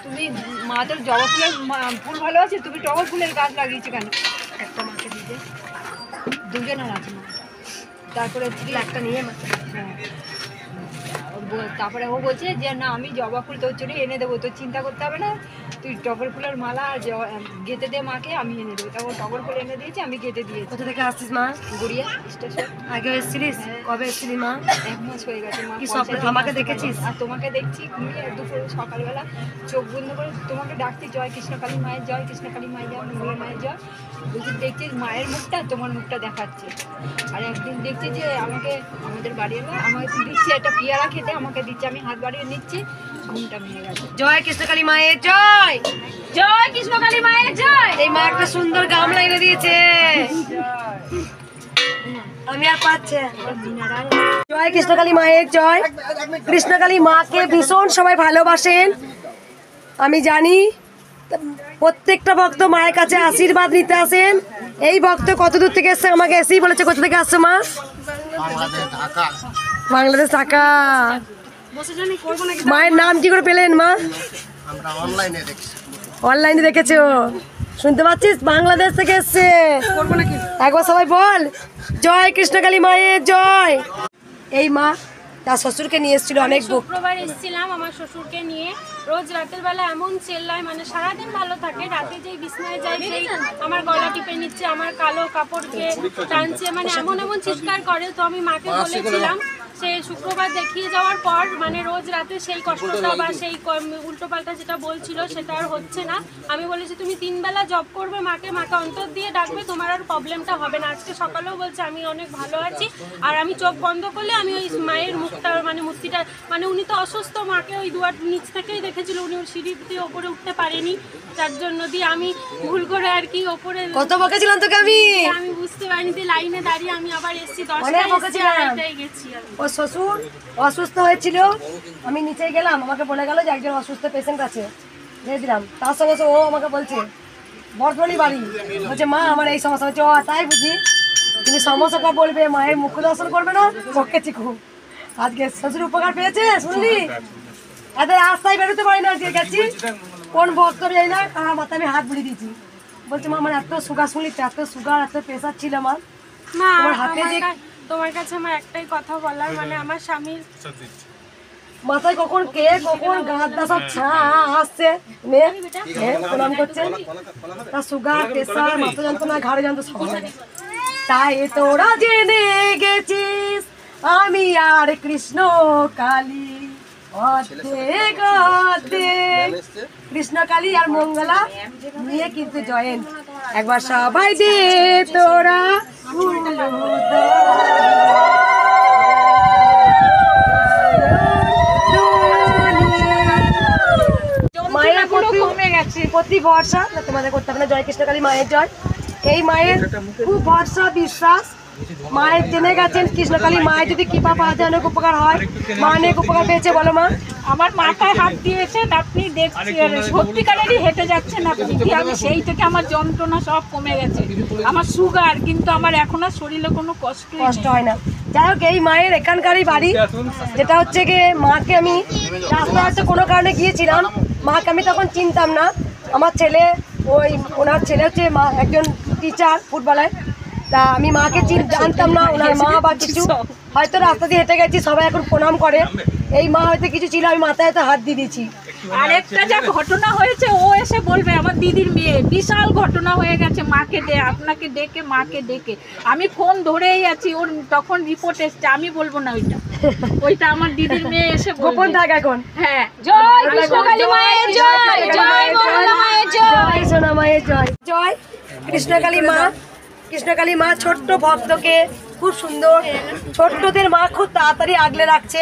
তুমি মা তোর জবা ফুলের ফুল ভালো আছে, তুমি টগর ফুলের গাছ লাগিয়েছো কেন? একটা মাকে দিতে, দুজনের আছে মা। তারপরে একটা নিয়ে হ্যাঁ, তারপরে ও বলছে যে না আমি জবা ফুল তোর জন্য এনে দেবো, তোর চিন্তা করতে হবে না, তুই টগর ফুলের মালা গেঁথে দে মাকে, আমি এনে দেবো। তারপর টগর ফুল এনে দিয়েছি, আমি গেঁথে দিয়েছি। কোথা থেকে আসছিস মা? গড়িয়া স্টেশন। আগে এসেছিলিস? কবে এসেছিলি মা? 1 মাস হয়ে গেছে মা। কি স্বপ্ন? আমাকে দেখেছিস? আর তোমাকে দেখছি, তুমি দুপুরে সকালবেলা চোখ বন্ধ করে তোমাকে ডাকছি জয় কৃষ্ণকালী মায়ের জয়, কৃষ্ণকালী মায়ের জয়, মঙ্গলা মায়ের জয়। বলছি দেখছি মায়ের মুখটা তোমার মুখটা দেখাচ্ছে। আর একদিন দেখছি যে আমাদের বাড়ি এলো, আমাকে দিচ্ছে একটা পেয়ারা খেতে, আমাকে দিচ্ছে, আমি হাত বাড়িয়ে নিচ্ছি, ঘুমটা ভেঙে গেছে। জয় কৃষ্ণকালী মায়ের জয়, জয় কৃষ্ণকালী মায়ের জয়। এই মা একটা সুন্দর গামলা এনে দিয়েছে, আমি আর পাচ্ছি। জয় কৃষ্ণকালী মায়ের জয়। কৃষ্ণকালী মাকে ভীষণ সবাই ভালোবাসেন, আমি জানি। প্রত্যেকটা ভক্ত মায়ের কাছে আশীর্বাদ নিতে আসেন। এই ভক্ত কত দূর থেকে এসছে আমাকে এসেই বলেছে। কোথা থেকে আসছো মা? বাংলাদেশ, ঢাকা। মায়ের নাম কি করে পেলেন মা? অনলাইনে দেখেছো, শুনতে পাচ্ছিস? বাংলাদেশ থেকে এসছে। একবার সবাই বল জয় কৃষ্ণকালী মায়ের জয়। এই মা তার শ্বশুরকে নিয়ে এসেছিল অনেক শুক্রবার এসেছিলাম আমার শ্বশুরকে নিয়ে। রোজ রাতের বেলা এমন চেল্লায়, মানে সারাদিন ভালো থাকে, রাতে যেই বিছনায় যায় সেই আমার গলা টিপে নিচ্ছে, আমার কালো কাপড়কে টানছে, মানে এমন এমন চিৎকার করে। তো আমি মাকে বলেছিলাম, সে শুক্রবার দেখিয়ে যাওয়ার পর মানে রোজ রাতে সেই কষ্টটা বা সেই উল্টোপাল্টা যেটা বলছিল সেটা আর হচ্ছে না। আমি বলেছি তুমি 3 বেলা জব করবে, মাকে অন্তর দিয়ে ডাকবে, তোমার আর প্রবলেমটা হবে না। আজকে সকালেও বলছে আমি অনেক ভালো আছি, আর আমি চোখ বন্ধ করলে আমি ওই মায়ের মুখটা মানে মূর্তিটা, মানে উনি তো অসুস্থ, মাকে ওই দুয়ার নিচ থেকেই দেখেছিল, উনি ওর সিঁড়ি দিয়ে ওপরে উঠতে পারেনি, যার জন্য দিয়ে আমি ভুল করে আর কি ওপরে কত বকেছিলাম তোকে আমি বুঝতে পারিনি। লাইনে দাঁড়িয়ে আমি আবার এসেছি 10টায় গেছি। ওর শ্বশুর অসুস্থ হয়েছিল, আমি নিচে গেলাম, আমাকে বলে গেল যে একজন অসুস্থ পেশেন্ট আছে, দিয়ে দিলাম। তার সঙ্গে ও আমাকে বলছে বর্ধমানি বাড়ি, বলছে মা আমার এই সমস্যা হচ্ছে। ও তাই বুঝি, তুমি সমস্যাটা বলবে, মায়ের মুখ দর্শন করবে না, বকেছি খুব। আজকে শ্বশুর উপকার পেয়েছে শুনলি, এদের রাস্তায় বেরোতে পারি না, আজকে গেছি কোন ভক্ত যাই না, আমার মাথায় আমি হাত বুলিয়ে দিয়েছি। বলছে মা আমার এত সুগার, শুনলি এত সুগার এত প্রেশার ছিল আমার। মা তোমার হাতে যে তোমার কাছে আমার একটাই কথা বলার, মানে আমার স্বামীর মাথায় কখন কে কখন গাঁদা সব ছা আসছে, প্রণাম করছে, তার সুগার প্রেশার মাথা যন্ত্রণা ঘাড়ে যন্ত্রণা সব লাগে। তাই তোরা জেনে গেছিস আমি আর কৃষ্ণ কালী অর্ধেক অর্ধেক, কৃষ্ণ কালী আর মঙ্গলা নিয়ে কিন্তু জয়েন্ট। একবার সবাই দে তোরা মায়ের প্রতি ভরসা তোমাদের করতে হবে না। জয় কৃষ্ণকালী মায়ের জয়। এই মায়ের খুব ভরসা বিশ্বাস, মায়ের জেনে গেছেন কৃষ্ণকালী মায়ের যদি কৃপা পাওয়া যায় অনেক উপকার হয়। মা অনেক উপকার পেয়েছে, বলো মা। আমার মাথায় হাত দিয়েছেন আপনি, দেখছেন সত্যিকারেরই হেঁটে যাচ্ছেন আপনি। আমি সেই থেকে আমার যন্ত্রণা সব কমে গেছে, আমার সুগার, কিন্তু আমার এখন আর শরীরে কোনো কষ্ট হয় না। যাই হোক এই মায়ের এখানকারই বাড়ি, যেটা হচ্ছে গিয়ে মাকে আমি রাস্তায় হয়তো কোনো কারণে গিয়েছিলাম, মাকে আমি তখন চিনতাম না। আমার ছেলে ওই ওনার ছেলে হচ্ছে মা একজন টিচার ফুটবলার, তা আমি মাকে জানতাম না, ওনার মা বা কিছু, হয়তো রাস্তা দিয়ে হেঁটে গেছি, সবাই এখন প্রণাম করে। এই মা হয়তো কিছু ছিল, আমি মাথায় হয়তো হাত দিয়ে দিয়েছি। আরেকটা যা ঘটনা হয়েছে ও এসে বলবে, আমার দিদির মেয়ে বিশাল ঘটনা হয়ে গেছে, মাকে আপনাকে ডেকে, মাকে ডেকে আমি ফোন ধরেই আছি, ওর তখন রিপোর্ট এসছে, আমি বলবো না ওইটা আমার দিদির মেয়ে এসে গোপন থাক এখন। হ্যাঁ, জয় কৃষ্ণকালী মায়ের জয়, জয় মঙ্গলা মায়ের জয়, সোনা মায়ের জয়, জয় কৃষ্ণকালী মা। কৃষ্ণকালী মা ছোট্ট ভক্তকে খুব সুন্দর, ছোট্টদের মা খুব তাড়াতাড়ি আগলে রাখছে।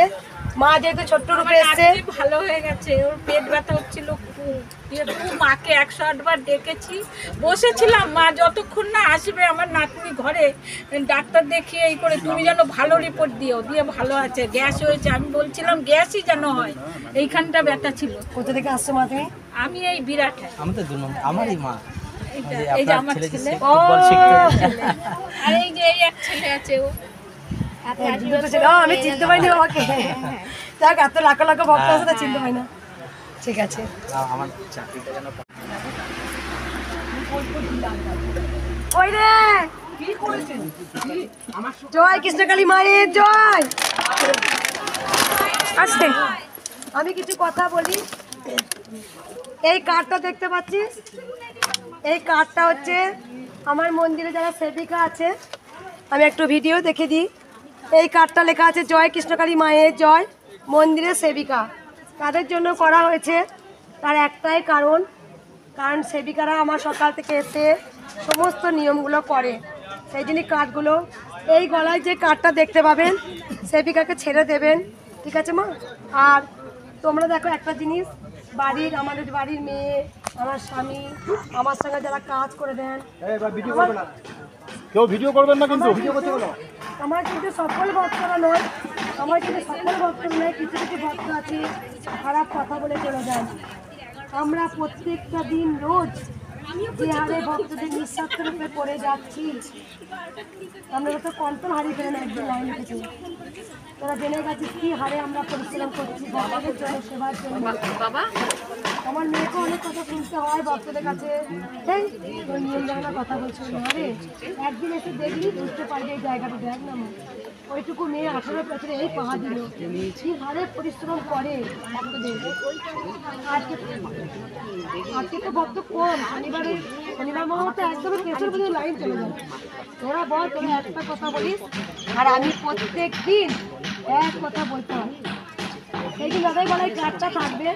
মা যেহেতু ছোট্ট রূপে এসছে, ভালো হয়ে গেছে, ওর পেট ব্যথা হচ্ছিল খুব, মাকে 108 বার ডেকেছি, বসেছিলাম, মা যতক্ষণ না আসবে আমার নাতনি ঘরে ডাক্তার দেখিয়ে এই করে তুমি যেন ভালো রিপোর্ট দিও, দিয়ে ভালো আছে, গ্যাস হয়েছে, আমি বলছিলাম গ্যাসই যেন হয়, এইখানটা ব্যথা ছিল। কোথা থেকে আসছো মা তুমি? আমি এই বিরাট, আমারই মা, এই যে আমার ছেলে, আর এই যে এই এক ছেলে আছে, ও আমি চিনতে পারিনি বাবাকে, যাক এত লাখ লাখ ভক্ত আছে তা চিনতে পারি না। ঠিক আছে, ওই রে জয় কৃষ্ণকালী মায়ের জয়। আসছে আমি কিছু কথা বলি। এই কার্ডটা দেখতে পাচ্ছিস, এই কার্ডটা হচ্ছে আমার মন্দিরে যারা সেবিকা আছে, আমি একটু ভিডিও দেখে দিই। এই কার্ডটা লেখা আছে জয় কৃষ্ণকালী মায়ের জয়, মন্দিরের সেবিকা। তাদের জন্য করা হয়েছে, তার একটাই কারণ সেবিকারা আমার সকাল থেকে এসে সমস্ত নিয়মগুলো করে, সেই জন্য কার্ডগুলো। এই গলায় যে কার্ডটা দেখতে পাবেন সেবিকাকে ছেড়ে দেবেন, ঠিক আছে মা? আর তোমরা দেখো একটা জিনিস, আমাদের বাড়ির মেয়ে, আমার স্বামী, আমার সঙ্গে যারা কাজ করে দেন, কেউ ভিডিও করবেন না কিন্তু, ভিডিও করতে গেল আমার কিন্তু সকল ভক্তরা নয়, আমার কিন্তু সকল ভক্ত নয়, কিছু কিছু ভক্ত আছে খারাপ কথা বলে চলে যান। আমরা প্রত্যেকটা দিন রোজ যে হারে ভক্তদের নিঃস্বার্থ রূপে পড়ে যাচ্ছি, আমরা তো কন্ট্রোল হারিয়ে ফেলেন একদিন লাইন থেকে। তোরা জেনে গেছিস কি হারে আমরা পরিশ্রম করছি ভক্তদের জন্য, সেবার জন্য। বাবা আমার মেয়েকে অনেক কথা শুনতে হয় ভক্তদের কাছে, এই নিয়ম জানা কথা বলছো না রে, একদিন এসে দেখলি বুঝতে পারবে এই জায়গাটা, দেখ না মা ওইটুকু মেয়ে 18 বছরে এই পা দিল, কি হারে পরিশ্রম করে ভক্তদের। আজকে তো ভক্ত কম, শনিবার মতো একদম পেছন পর্যন্ত লাইন চলে যায়। তোরা বল, তোরা একটা কথা বলিস আর আমি প্রত্যেক দিন এক কথা বলতাম। সেই দিন যাদের গলায় কাঠটা থাকবে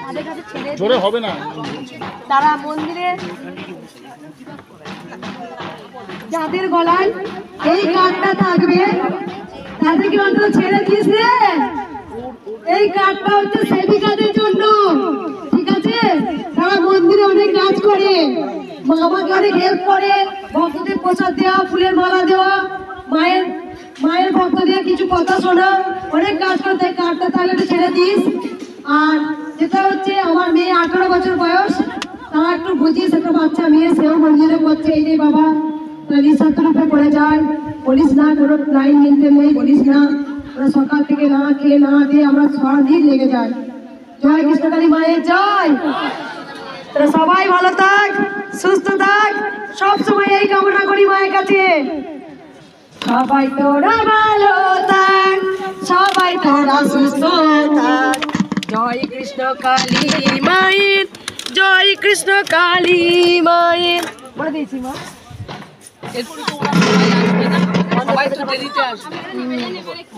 তাদের কাছে ছেড়ে জোরে হবে না, তারা মন্দিরে, যাদের গলায় এই কাঠটা থাকবে তাদেরকে অন্তত ছেড়ে দিস রে। এই কাঠটা হচ্ছে সেবিকাদের জন্য, ঠিক আছে? তারা মন্দিরে অনেক কাজ করে, বাবাকে অনেক হেল্প করে, ভক্তদের প্রসাদ দেওয়া, ফুলের মালা দেওয়া, মায়ের ভক্তদের কিছু কথা শোনা, অনেক কাজ করতে। কাঠটা তাহলে একটু ছেড়ে দিস। আর যেটা হচ্ছে আমার মেয়ে 18 বছর বয়স, তারা একটু বুঝিস, একটা বাচ্চা মেয়ে, সেও মন্দিরে করছে। এই যে বাবা নিঃস্বার্থরূপে পড়ে যায়, বলিস না, কোনো লাইন মিলতে নেই, বলিস না। ওরা সকাল থেকে না খেয়ে না দিয়ে আমরা সারাদিন লেগে যাই। জয় কৃষ্ণকালী মায়ের জয়। তোরা সবাই ভালো থাক, সুস্থ থাক, সবসময় এই কামনা করি মায়ের কাছে। সবাই তোরা ভালো থাক, সবাই তোরা সুস্থ থাক। জয় কৃষ্ণ কালী মায়ের, জয় কৃষ্ণ কালী মায়ের। বলে দিয়েছি মা,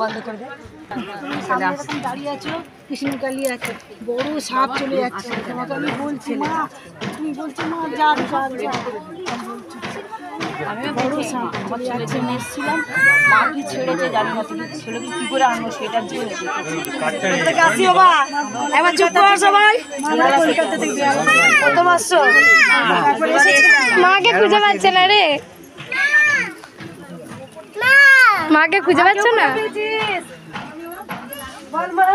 বন্ধ করে দে। দাঁড়িয়ে আছো, কৃষ্ণকালী আছে, বড় সাপ চলে যাচ্ছে। তোমাকে আমি বলছি মা, তুমি বলছো মা যা আমি বড় সাপ আমার ছেলেকে নিয়ে এসেছিলাম, মা কি ছেড়েছে জানি না, তুমি ছেলেকে কি করে আনবো সেটার জন্য আসি বাবা। এবার চুপ কর সবাই। কত মাসছো? মাকে খুঁজে পাচ্ছে না রে, মাকে খুঁজে পাচ্ছ না? বল মা।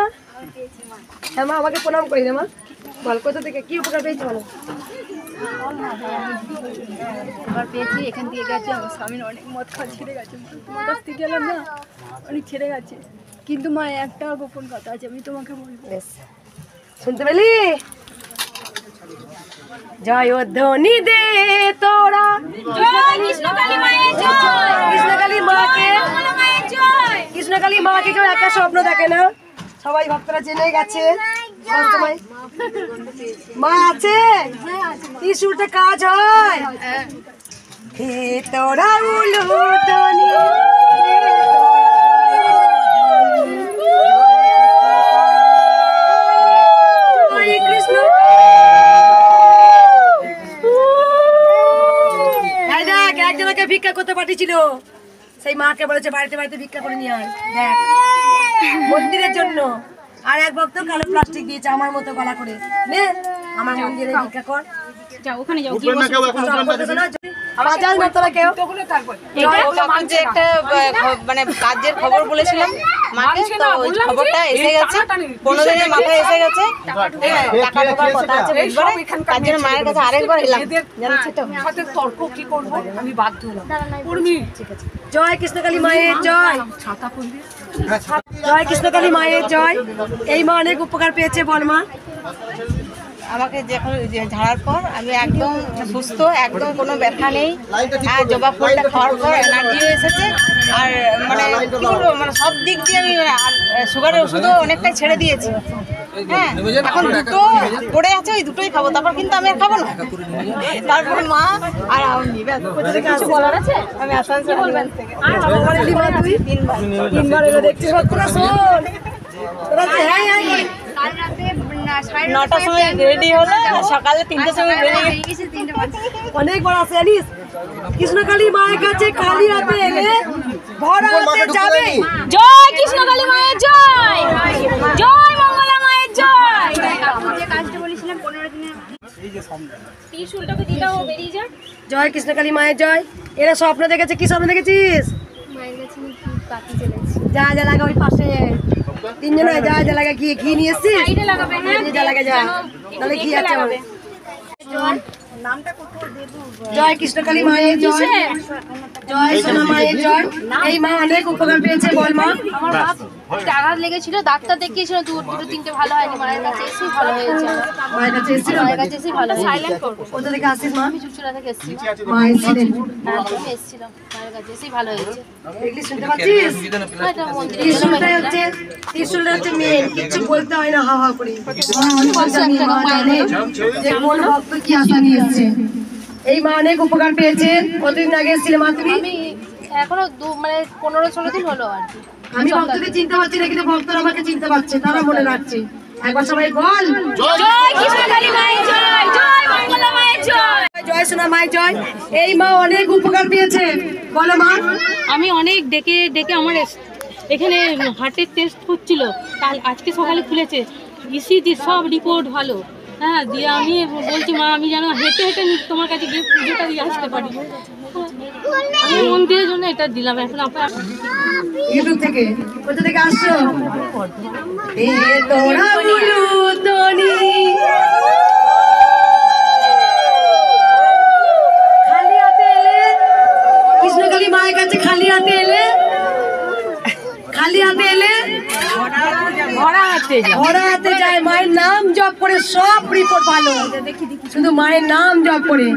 হ্যাঁ মা, আমাকে প্রণাম করি না মা। বল কোথা থেকে কি উপকার পেয়েছো বলো। এবার পেয়েছি, এখান থেকে গেছে আমার স্বামীর অনেক মদ খাওয়া ছেড়ে গেছে। তোমার কাছ থেকে গেলাম না, অনেক ছেড়ে গেছে, কিন্তু মা একটা গোপন কথা আছে, আমি তোমাকে বলবো। শুনতে পেলি? জয় ধ্বনি দে তোরা, জয় কৃষ্ণকালী মায়ের জয়, কৃষ্ণকালী মাকে, জয়। কৃষ্ণকালী মাকে কেউ একা স্বপ্ন দেখে না, সবাই ভক্তরা জেনে গেছে। সবসময় মা আছে, ত্রিশূলটা কাজ হয়। হে তোরা উলুধ্বনি, জয় কৃষ্ণ। দেখ, একজনকে ভিক্ষা করতে পাঠিয়েছিল, সেই মাকে বলেছে বাড়িতে বাড়িতে ভিক্ষা করে নিয়ে আয়। দেখ, মন্দিরের জন্য। আর এক ভক্ত কালো প্লাস্টিক দিয়েছে আমার মতো গলা করে, নে আমার মন্দিরে ভিক্ষা কর। যাও ওখানে যাও, বাজাজ না তোরা কেউ। যে একটা মানে কাজের খবর বলেছিলাম মাকে, তো ওই খবরটা এসে গেছে, 15 দিনের মাথায় এসে গেছে। টাকা ঢোকার কথা আছে বুধবারে, তার জন্য মায়ের কাছে আরেকবার এলাম। জানিস তো সাথে তর্ক কি করব, আমি বাধ্য হলাম। ঠিক আছে। জয় কৃষ্ণকালী মায়ের জয়, জয় কৃষ্ণকালী মায়ের জয়। এই মা অনেক উপকার পেয়েছে। বল মা। আমাকে যখন ঝাড়ার পর আমি একদম সুস্থ, একদম কোনো ব্যথা নেই। আর জবা ফুলটা খাওয়ার পর এনার্জিও এসেছে। আর মানে কি বলবো, মানে সব দিক দিয়ে আমি সুগারের ওষুধও অনেকটাই ছেড়ে দিয়েছি। হ্যাঁ, এখন দুটো পড়ে আছে, ওই দুটোই খাবো, তারপর কিন্তু আমি আর খাবো না। তারপর মা আর আমি কিছু বলার আছে, আমি আসানসোল বলবেন থেকে তিনবার এলো দেখছি। ভক্তরা শোন, তোরা যে হ্যাঁ হ্যাঁ 9টার সময় রেডি হলে সকালে 3টার সময় বেরিয়ে গেছে। অনেক বড় আছে জানিস। কৃষ্ণকালী মায়ের কাছে কালী হাতে এলে ভরা হাতে যাবে। জয় কৃষ্ণকালী মায়ের জয়, জয় মঙ্গলা মায়ের জয়। যে কাজটা বলেছিলাম 15 দিনের ত্রিশূলটাকে দিতে হবে, বেরিয়ে যা। জয় কৃষ্ণকালী মায়ের জয়। এরা স্বপ্ন দেখেছে। কি স্বপ্ন দেখেছিস? মায়ের কাছে পাতি চলেছি। যা যা লাগা ওই পাশে তিনজনে যা যা লাগা, ঘি নিয়ে এসছিস? যা লাগা যা, তাহলে ঘি আছে হবে। জয় কৃষ্ণকালী মায়ের জয়, জয় সোনা মায়ের জয়। এই মা অনেক উপকার পেয়েছে। বল মা। আঘাত লেগেছিল, ডাক্তার দেখিয়েছিল, দুটো তিনটে ভালো হয়নি, মায়ের কাছে এসেই ভালো হয়েছে। মায়ের কাছে এসেছিল? মায়ের কাছে এসেই ভালো হয়েছে। সাইলেন্ট করবো। কোথা থেকে আসিস মা? আমি চুচুড়া থেকে এসেছিলাম। মা এসেছিলেন? হ্যাঁ, আমি এসেছিলাম, মায়ের কাছে এসেই ভালো হয়েছে। দেখলি, শুনতে পাচ্ছিস? ত্রিশূলটাই হচ্ছে মেন, কিছু বলতে হয় না, হা হা করে। মা জানে যে কোন ভক্ত কি আশা নিয়ে এসছে। এই মা অনেক উপকার পেয়েছে। কতদিন আগে এসেছিলে মা তুমি? আমি এখনো 15-16 দিন হলো আর কি। আমি ভক্তকে চিনতে পারছি না, কিন্তু ভক্তরা আমাকে চিনতে পারছে, তারা মনে রাখছে। একবার সবাই বল, জয় কৃষ্ণকালী মায়ের জয়, জয় মঙ্গলা মায়ের জয়, জয় সোনা মায়ের জয়। এই মা অনেক উপকার পেয়েছে, বলো মা। আমি অনেক ডেকে ডেকে আমার এখানে হার্টের টেস্ট হচ্ছিল, কাল আজকে সকালে খুলেছে, ইসিজি সব রিপোর্ট ভালো। হ্যাঁ, দিয়ে আমি বলছি মা আমি যেন হেঁটে হেঁটে তোমার কাছে গিয়ে পুজোটা দিয়ে আসতে পারি। আমি মন্দিরের জন্য এটা দিলাম। এখন আপনার ইউটিউব থেকে, কোথা থেকে আসছো? এই তোরা উলুতনি খালি হাতে এলে, কৃষ্ণকালী মায়ের কাছে খালি হাতে এলে, খালি হাতে এলে ভরা হাতে যায়। মায়ের নাম জপ করে সব রিপোর্ট ভালো, শুধু মায়ের নাম জপ করে।